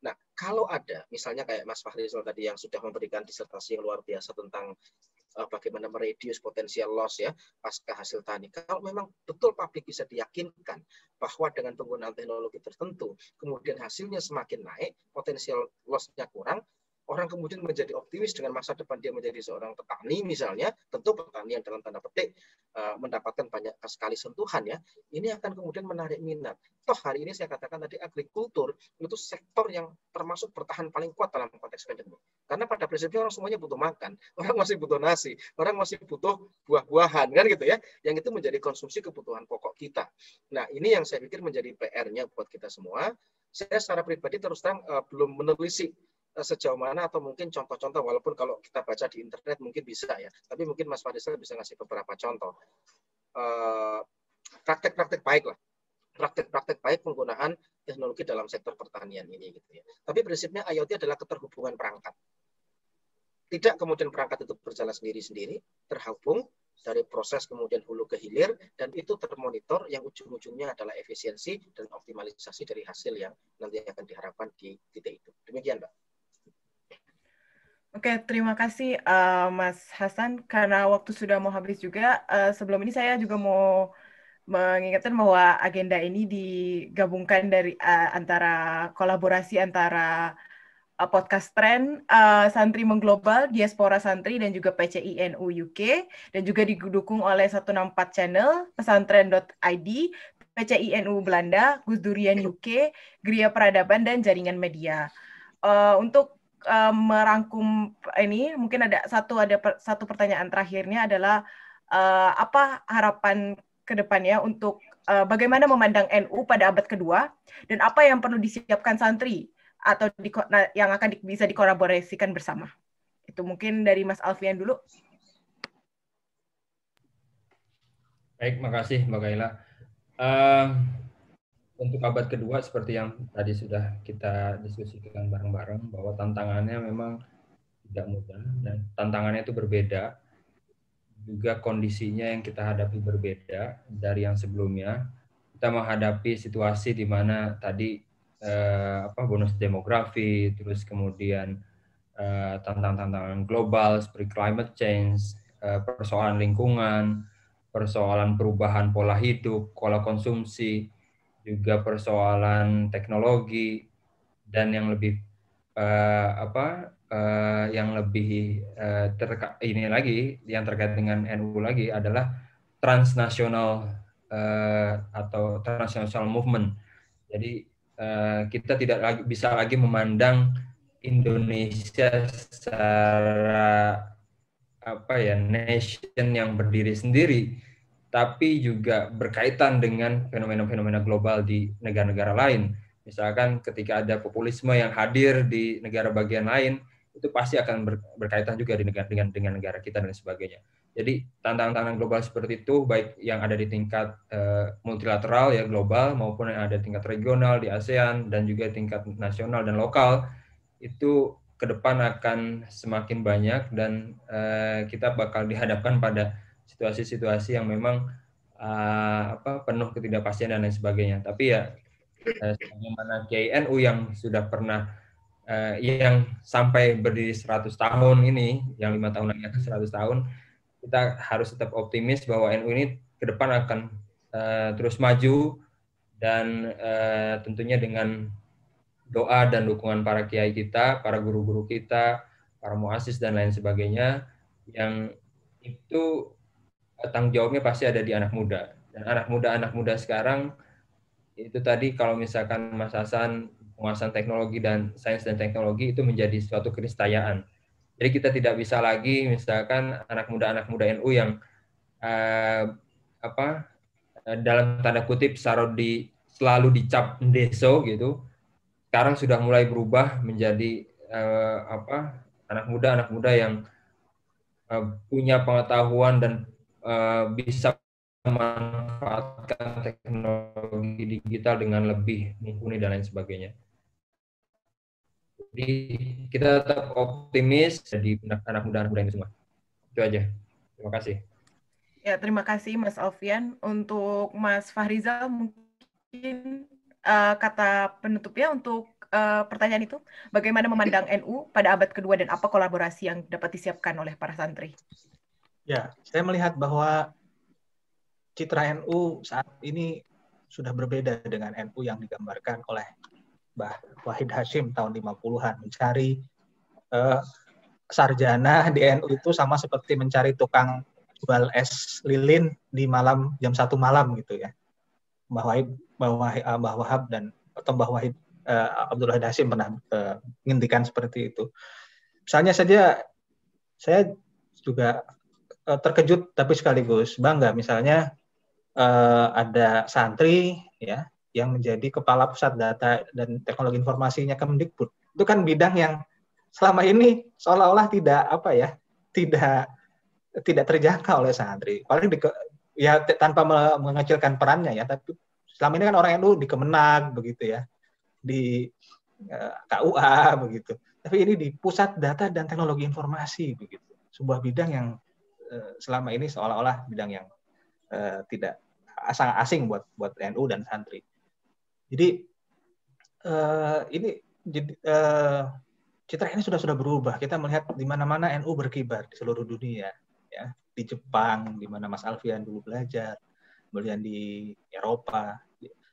Nah, kalau ada misalnya kayak Mas Fahrizal tadi yang sudah memberikan disertasi yang luar biasa tentang bagaimana mereduce potensial loss ya pasca hasil tani. Kalau memang betul publik bisa diyakinkan bahwa dengan penggunaan teknologi tertentu, kemudian hasilnya semakin naik, potensial loss-nya kurang, orang kemudian menjadi optimis dengan masa depan dia menjadi seorang petani misalnya, tentu petani yang dalam tanda petik mendapatkan banyak sekali sentuhan ya, ini akan kemudian menarik minat. Toh hari ini saya katakan tadi agrikultur itu sektor yang termasuk bertahan paling kuat dalam konteks pandemi. Karena pada prinsipnya orang semuanya butuh makan, orang masih butuh nasi, orang masih butuh buah-buahan kan gitu ya, yang itu menjadi konsumsi kebutuhan pokok kita. Nah ini yang saya pikir menjadi PR-nya buat kita semua. Saya secara pribadi terus terang belum menelisik sejauh mana atau mungkin contoh-contoh, walaupun kalau kita baca di internet mungkin bisa ya, tapi mungkin Mas Farisal bisa ngasih beberapa contoh praktek-praktek baik lah, praktek-praktek baik penggunaan teknologi dalam sektor pertanian ini gitu ya. Tapi prinsipnya IoT adalah keterhubungan perangkat. Tidak kemudian perangkat itu berjalan sendiri-sendiri, terhubung dari proses kemudian hulu ke hilir, dan itu termonitor yang ujung-ujungnya adalah efisiensi dan optimalisasi dari hasil yang nanti akan diharapkan di titik itu. Demikian, Mbak. Oke, terima kasih Mas Hasan. Karena waktu sudah mau habis juga, sebelum ini saya juga mau mengingatkan bahwa agenda ini digabungkan dari antara kolaborasi antara podcast Trend, Santri Mengglobal, Diaspora Santri, dan juga PCI NU UK, dan juga didukung oleh 164 Channel, pesantren.id, PCI NU Belanda, Gus Durian UK, Gria Peradaban, dan Jaringan Media. Untuk merangkum ini, mungkin ada satu pertanyaan terakhirnya adalah apa harapan ke depannya untuk bagaimana memandang NU pada abad kedua, dan apa yang perlu disiapkan santri atau yang akan bisa dikolaborasikan bersama. Itu mungkin dari Mas Alfian dulu. Baik, makasih Mbak Kaila. Untuk abad kedua seperti yang tadi sudah kita diskusikan bareng-bareng, bahwa tantangannya memang tidak mudah dan tantangannya itu berbeda. Juga kondisinya yang kita hadapi berbeda dari yang sebelumnya. Kita menghadapi situasi di mana tadi bonus demografi, terus kemudian tantangan-tantangan global seperti climate change, persoalan lingkungan, persoalan perubahan pola hidup, pola konsumsi, juga persoalan teknologi, dan yang lebih ini lagi yang terkait dengan NU lagi adalah transnational atau transnational movement. Jadi kita tidak bisa lagi memandang Indonesia secara nation yang berdiri sendiri, tapi juga berkaitan dengan fenomena-fenomena global di negara-negara lain. Misalkan ketika ada populisme yang hadir di negara bagian lain, itu pasti akan berkaitan juga dengan negara kita dan sebagainya. Jadi tantangan-tantangan global seperti itu, baik yang ada di tingkat multilateral ya global, maupun yang ada di tingkat regional di ASEAN, dan juga tingkat nasional dan lokal, itu ke depan akan semakin banyak, dan kita bakal dihadapkan pada situasi-situasi yang memang penuh ketidakpastian dan lain sebagainya. Tapi ya sebagaimana KNU yang sudah pernah yang sampai berdiri 100 tahun ini, yang 5 tahun lagi akan 100 tahun, kita harus tetap optimis bahwa NU ini ke depan akan terus maju, dan tentunya dengan doa dan dukungan para kiai kita, para guru-guru kita, para muassis dan lain sebagainya, yang itu tanggung jawabnya pasti ada di anak muda. Dan anak muda sekarang itu tadi, kalau misalkan Mas Hasan, penguasaan teknologi dan sains dan teknologi itu menjadi suatu keniscayaan. Jadi kita tidak bisa lagi misalkan anak muda NU yang dalam tanda kutip selalu dicap deso gitu. Sekarang sudah mulai berubah menjadi anak muda yang punya pengetahuan dan bisa memanfaatkan teknologi digital dengan lebih mumpuni dan lain sebagainya. Jadi kita tetap optimis di anak muda ini semua. Itu aja. Terima kasih. Ya, terima kasih Mas Alfian. Untuk Mas Fahrizal mungkin kata penutupnya untuk pertanyaan itu, bagaimana memandang NU pada abad kedua dan apa kolaborasi yang dapat disiapkan oleh para santri? Ya, saya melihat bahwa citra NU saat ini sudah berbeda dengan NU yang digambarkan oleh Mbah Wahid Hasyim tahun 50-an. Mencari sarjana di NU itu sama seperti mencari tukang jual es lilin di malam jam 1 malam gitu ya. Mbah Wahab dan atau Mbah Wahid Abdul Wahid Hasyim pernah menghentikan seperti itu. Misalnya saja saya juga terkejut tapi sekaligus bangga, misalnya ada santri ya yang menjadi kepala pusat data dan teknologi informasinya Kemdikbud. Itu kan bidang yang selama ini seolah-olah tidak terjangkau oleh santri. Paling ya tanpa mengecilkan perannya ya, tapi selama ini kan orang NU di Kemenag begitu ya, di KUA begitu. Tapi ini di pusat data dan teknologi informasi begitu. Sebuah bidang yang selama ini seolah-olah bidang yang tidak sangat asing buat NU dan santri. Jadi ini citra ini sudah berubah. Kita melihat di mana-mana NU berkibar di seluruh dunia, ya. Di Jepang, di mana Mas Alfian dulu belajar, kemudian di Eropa.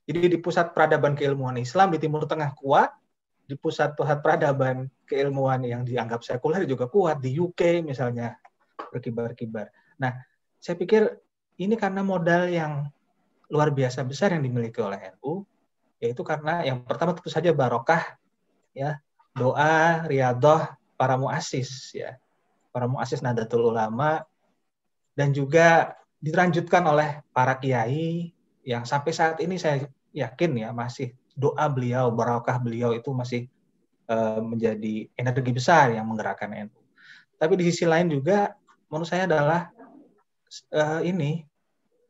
Jadi di pusat peradaban keilmuan Islam di Timur Tengah kuat, di pusat peradaban keilmuan yang dianggap sekuler juga kuat, di UK misalnya berkibar-kibar. Nah, saya pikir ini karena modal yang luar biasa besar yang dimiliki oleh NU, yaitu karena yang pertama tentu saja barokah ya, doa riyadhah para muassis ya, para muassis Nahdlatul Ulama, dan juga dilanjutkan oleh para kiai yang sampai saat ini saya yakin ya masih doa beliau, barokah beliau itu masih menjadi energi besar yang menggerakkan NU. Tapi di sisi lain juga menurut saya adalah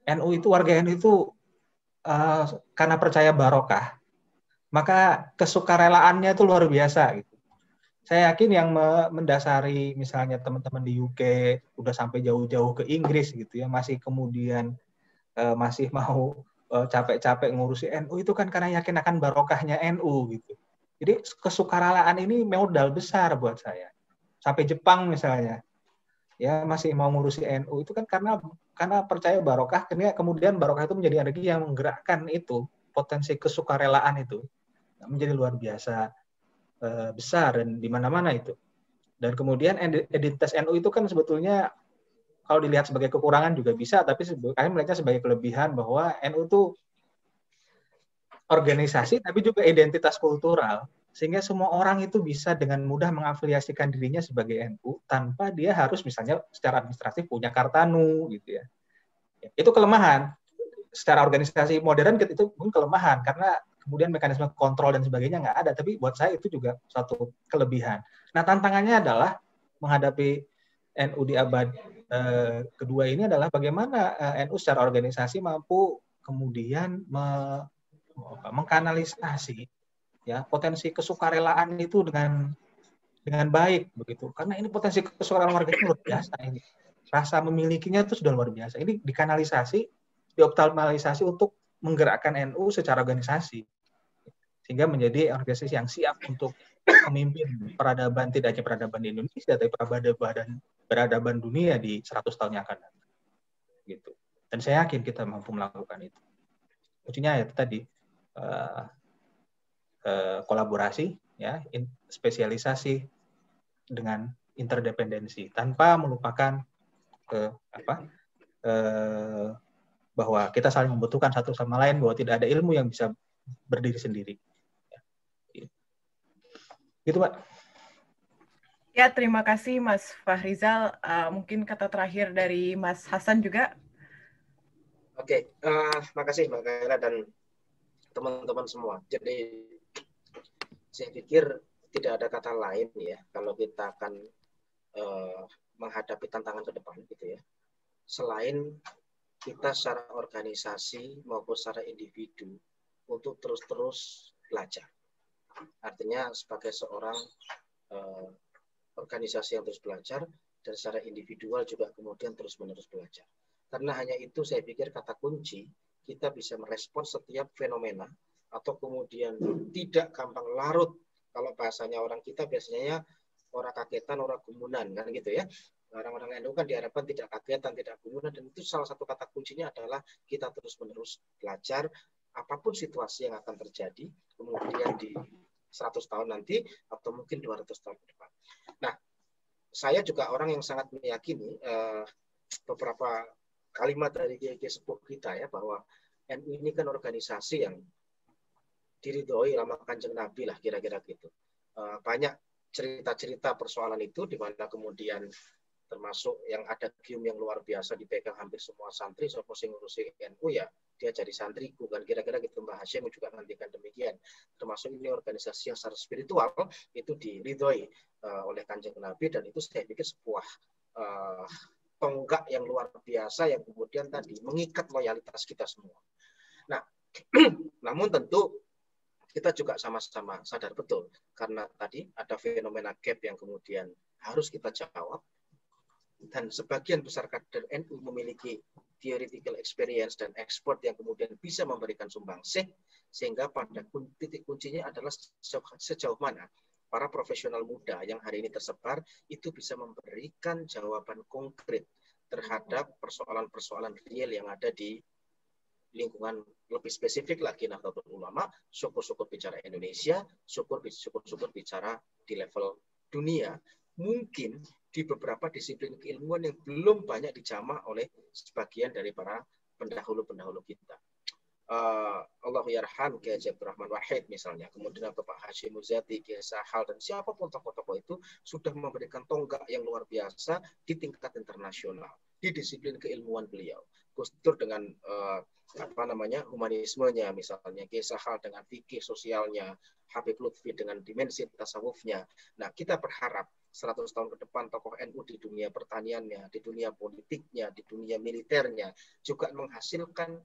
NU itu, warga NU itu karena percaya barokah, maka kesukarelaannya itu luar biasa gitu. Saya yakin yang mendasari misalnya teman-teman di UK udah sampai jauh-jauh ke Inggris gitu ya, masih kemudian masih mau capek-capek ngurusi NU itu kan karena yakin akan barokahnya NU gitu. Jadi kesukarelaan ini modal besar buat saya. Sampai Jepang misalnya ya masih mau ngurusi NU itu kan karena percaya barokah, kemudian barokah itu menjadi energi yang menggerakkan itu, potensi kesukarelaan itu menjadi luar biasa besar dan di mana-mana itu. Dan kemudian identitas NU itu kan sebetulnya kalau dilihat sebagai kekurangan juga bisa, tapi kami melihatnya sebagai kelebihan bahwa NU itu organisasi tapi juga identitas kultural, sehingga semua orang itu bisa dengan mudah mengafiliasikan dirinya sebagai NU tanpa dia harus misalnya secara administratif punya kartanu gitu ya. Itu kelemahan. Secara organisasi modern itu mungkin kelemahan karena kemudian mekanisme kontrol dan sebagainya nggak ada, tapi buat saya itu juga suatu kelebihan. Nah, tantangannya adalah menghadapi NU di abad kedua ini adalah bagaimana NU secara organisasi mampu kemudian mengkanalisasi ya potensi kesukarelaan itu dengan baik begitu. Karena ini potensi kesukarelaan warga itu luar biasa ini. Rasa memilikinya itu sudah luar biasa. Ini dikanalisasi, dioptimalisasi untuk menggerakkan NU secara organisasi. Sehingga menjadi organisasi yang siap untuk memimpin peradaban, tidak hanya peradaban di Indonesia, tapi peradaban dunia di 100 tahun yang akan datang. Gitu. Dan saya yakin kita mampu melakukan itu. Kuncinya ya tadi, kolaborasi, ya, spesialisasi dengan interdependensi, tanpa melupakan bahwa kita saling membutuhkan satu sama lain, bahwa tidak ada ilmu yang bisa berdiri sendiri. Gitu, Pak. Ya, terima kasih Mas Fahrizal. Mungkin kata terakhir dari Mas Hasan juga. Oke, makasih Mbak Kaira dan teman-teman semua. Jadi saya pikir tidak ada kata lain ya kalau kita akan menghadapi tantangan ke depan gitu ya. Selain kita secara organisasi maupun secara individu untuk terus-terus belajar. Artinya sebagai seorang organisasi yang terus belajar dan secara individual juga kemudian terus-menerus belajar. Karena hanya itu saya pikir kata kunci kita bisa merespon setiap fenomena atau kemudian tidak gampang larut. Kalau bahasanya orang kita biasanya orang kagetan, orang gumunan kan gitu ya. Orang-orang NU kan diharapkan tidak kagetan, tidak gumunan, dan itu salah satu kata kuncinya adalah kita terus-menerus belajar apapun situasi yang akan terjadi, kemudian di 100 tahun nanti, atau mungkin 200 tahun ke depan. Nah, saya juga orang yang sangat meyakini beberapa kalimat dari Kiai sepuh kita ya, bahwa NU ini kan organisasi yang diridhoi ulama Kanjeng Nabi lah, kira-kira gitu. Banyak cerita-cerita persoalan itu, di mana kemudian termasuk yang ada gium yang luar biasa dipegang hampir semua santri, sopo sing ngurusi NU ya dia jadi santriku kan, kira-kira gitu. Mbah Hashim juga nantikan demikian. Termasuk ini organisasi yang secara spiritual itu diridhoi oleh Kanjeng Nabi, dan itu saya pikir sebuah tonggak yang luar biasa yang kemudian tadi mengikat loyalitas kita semua. Nah, namun tentu kita juga sama-sama sadar betul, karena tadi ada fenomena gap yang kemudian harus kita jawab. Dan sebagian besar kader NU memiliki theoretical experience dan expert yang kemudian bisa memberikan sumbangsih, sehingga pada titik kuncinya adalah sejauh mana para profesional muda yang hari ini tersebar itu bisa memberikan jawaban konkret terhadap persoalan-persoalan real yang ada di lingkungan lebih spesifik lagi Nahdlatul Ulama, syukur-syukur bicara Indonesia, syukur-syukur bicara di level dunia. Mungkin di beberapa disiplin keilmuan yang belum banyak dijamah oleh sebagian dari para pendahulu-pendahulu kita. Allahu yarham Kiai Abdurrahman Wahid misalnya, kemudian Bapak Hashim Muzadi, Kiai Sahal, dan siapapun tokoh-tokoh itu sudah memberikan tonggak yang luar biasa di tingkat internasional di disiplin keilmuan beliau. Gus Dur dengan humanismenya misalnya, Kiai Sahal dengan fikih sosialnya, Habib Lutfi dengan dimensi tasawufnya. Nah, kita berharap 100 tahun ke depan tokoh NU di dunia pertaniannya, di dunia politiknya, di dunia militernya juga menghasilkan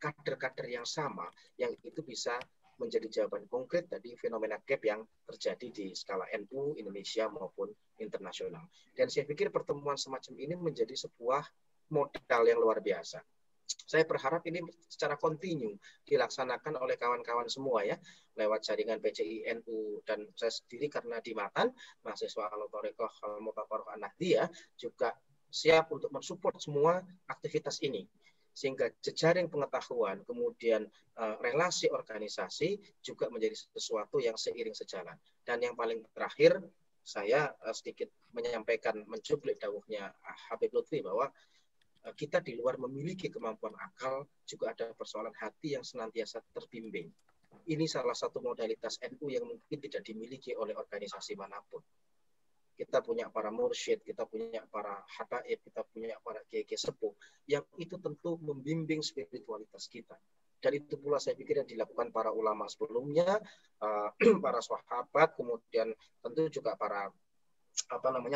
kader-kader yang sama, yang itu bisa menjadi jawaban konkret dari fenomena gap yang terjadi di skala NU, Indonesia maupun internasional. Dan saya pikir pertemuan semacam ini menjadi sebuah modal yang luar biasa. Saya berharap ini secara kontinu dilaksanakan oleh kawan-kawan semua ya, lewat jaringan PCI NU, dan saya sendiri karena di Matan, mahasiswa Al-Thariqah Al-Mutaqarrah An-Nahdliyah juga siap untuk mensupport semua aktivitas ini. Sehingga jejaring pengetahuan, kemudian relasi organisasi juga menjadi sesuatu yang seiring sejalan. Dan yang paling terakhir, saya sedikit menyampaikan, mencuplik dawuhnya Habib Lutfi bahwa kita di luar memiliki kemampuan akal, juga ada persoalan hati yang senantiasa terbimbing. Ini salah satu modalitas NU yang mungkin tidak dimiliki oleh organisasi manapun. Kita punya para mursyid, kita punya para habaib, kita punya para kiai sepuh, yang itu tentu membimbing spiritualitas kita. Dan itu pula saya pikir yang dilakukan para ulama sebelumnya, para sahabat, kemudian tentu juga para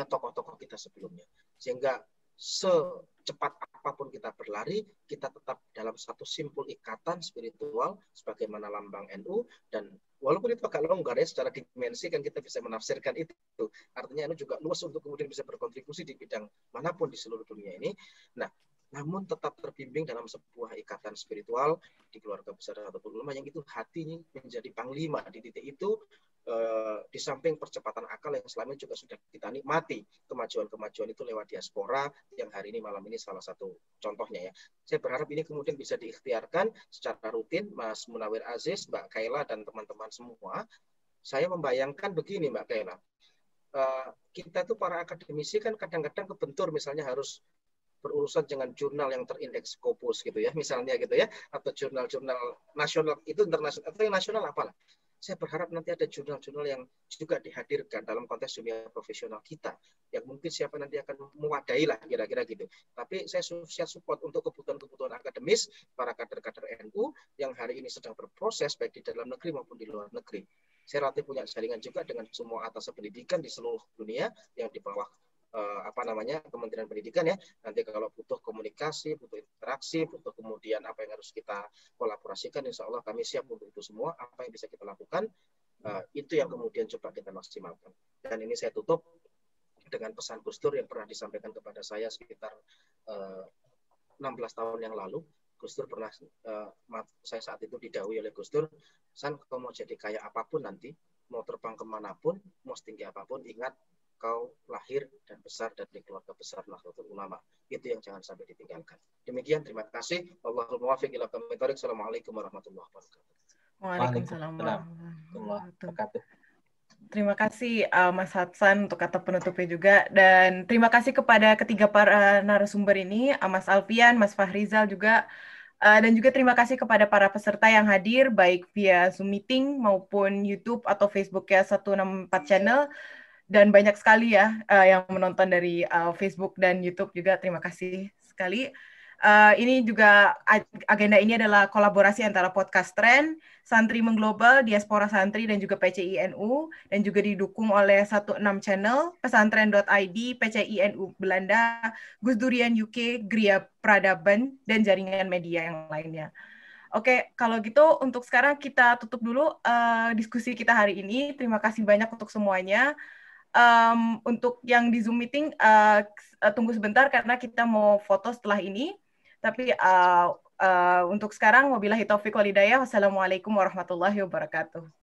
tokoh-tokoh kita sebelumnya. Sehingga secepat apapun kita berlari, kita tetap dalam satu simpul ikatan spiritual sebagaimana lambang NU, dan walaupun itu agak longgar ya secara dimensi, kan kita bisa menafsirkan itu. Artinya NU juga luas untuk kemudian bisa berkontribusi di bidang manapun di seluruh dunia ini. Nah, namun tetap terbimbing dalam sebuah ikatan spiritual di keluarga besar Nahdlatul Ulama, yang itu hatinya menjadi panglima di titik itu. Di samping percepatan akal yang selama ini juga sudah kita nikmati, kemajuan-kemajuan itu lewat diaspora yang hari ini malam ini salah satu contohnya ya. Saya berharap ini kemudian bisa diikhtiarkan secara rutin, Mas Munawir Aziz, Mbak Kaila, dan teman-teman semua. Saya membayangkan begini Mbak Kaila, kita tuh para akademisi kan kadang-kadang kebentur misalnya harus berurusan dengan jurnal yang terindeks Scopus gitu ya, misalnya gitu ya, atau jurnal-jurnal nasional itu internasional atau yang nasional apalah. Saya berharap nanti ada jurnal-jurnal yang juga dihadirkan dalam konteks dunia profesional kita, yang mungkin siapa nanti akan mewadahi lah kira-kira gitu. Tapi saya siap support untuk kebutuhan-kebutuhan akademis para kader-kader NU yang hari ini sedang berproses baik di dalam negeri maupun di luar negeri. Saya relatif punya jaringan juga dengan semua atas pendidikan di seluruh dunia yang di bawah Kementerian Pendidikan ya. Nanti kalau butuh komunikasi, butuh interaksi, butuh kemudian apa yang harus kita kolaborasikan, insya Allah kami siap untuk itu semua. Apa yang bisa kita lakukan, itu yang kemudian coba kita maksimalkan. Dan ini saya tutup dengan pesan Gus Dur yang pernah disampaikan kepada saya sekitar 16 tahun yang lalu. Gus Dur pernah, saya saat itu didhawuhi oleh Gus Dur, San, kau mau jadi kaya apapun nanti, mau terbang kemanapun, mau setinggi apapun, ingat kau lahir dan besar dari keluarga besar Nahdlatul Ulama. Itu yang jangan sampai ditinggalkan. Demikian, terima kasih. Wallahul muwaffiq ila aqwamit thoriq. Assalamualaikum warahmatullahi wabarakatuh. Waalaikumsalam warahmatullahi wabarakatuh. Terima kasih Mas Hasan untuk kata penutupnya juga, dan terima kasih kepada ketiga para narasumber ini, Mas Alfian, Mas Fahrizal juga, dan juga terima kasih kepada para peserta yang hadir baik via Zoom meeting maupun YouTube atau Facebook ya 164 channel, dan banyak sekali ya yang menonton dari Facebook dan YouTube juga. Terima kasih sekali. Ini juga agenda ini adalah kolaborasi antara Podcast Trend, Santri Mengglobal, Diaspora Santri, dan juga PCI-NU, dan juga didukung oleh 16 channel, pesantren.id, PCI-NU Belanda, Gus Durian UK, Gria Peradaban, dan jaringan media yang lainnya. Oke, kalau gitu untuk sekarang kita tutup dulu diskusi kita hari ini. Terima kasih banyak untuk semuanya. Untuk yang di Zoom meeting, tunggu sebentar karena kita mau foto setelah ini. Tapi untuk sekarang, wabillahi taufiq wal hidayah. Wassalamualaikum warahmatullahi wabarakatuh.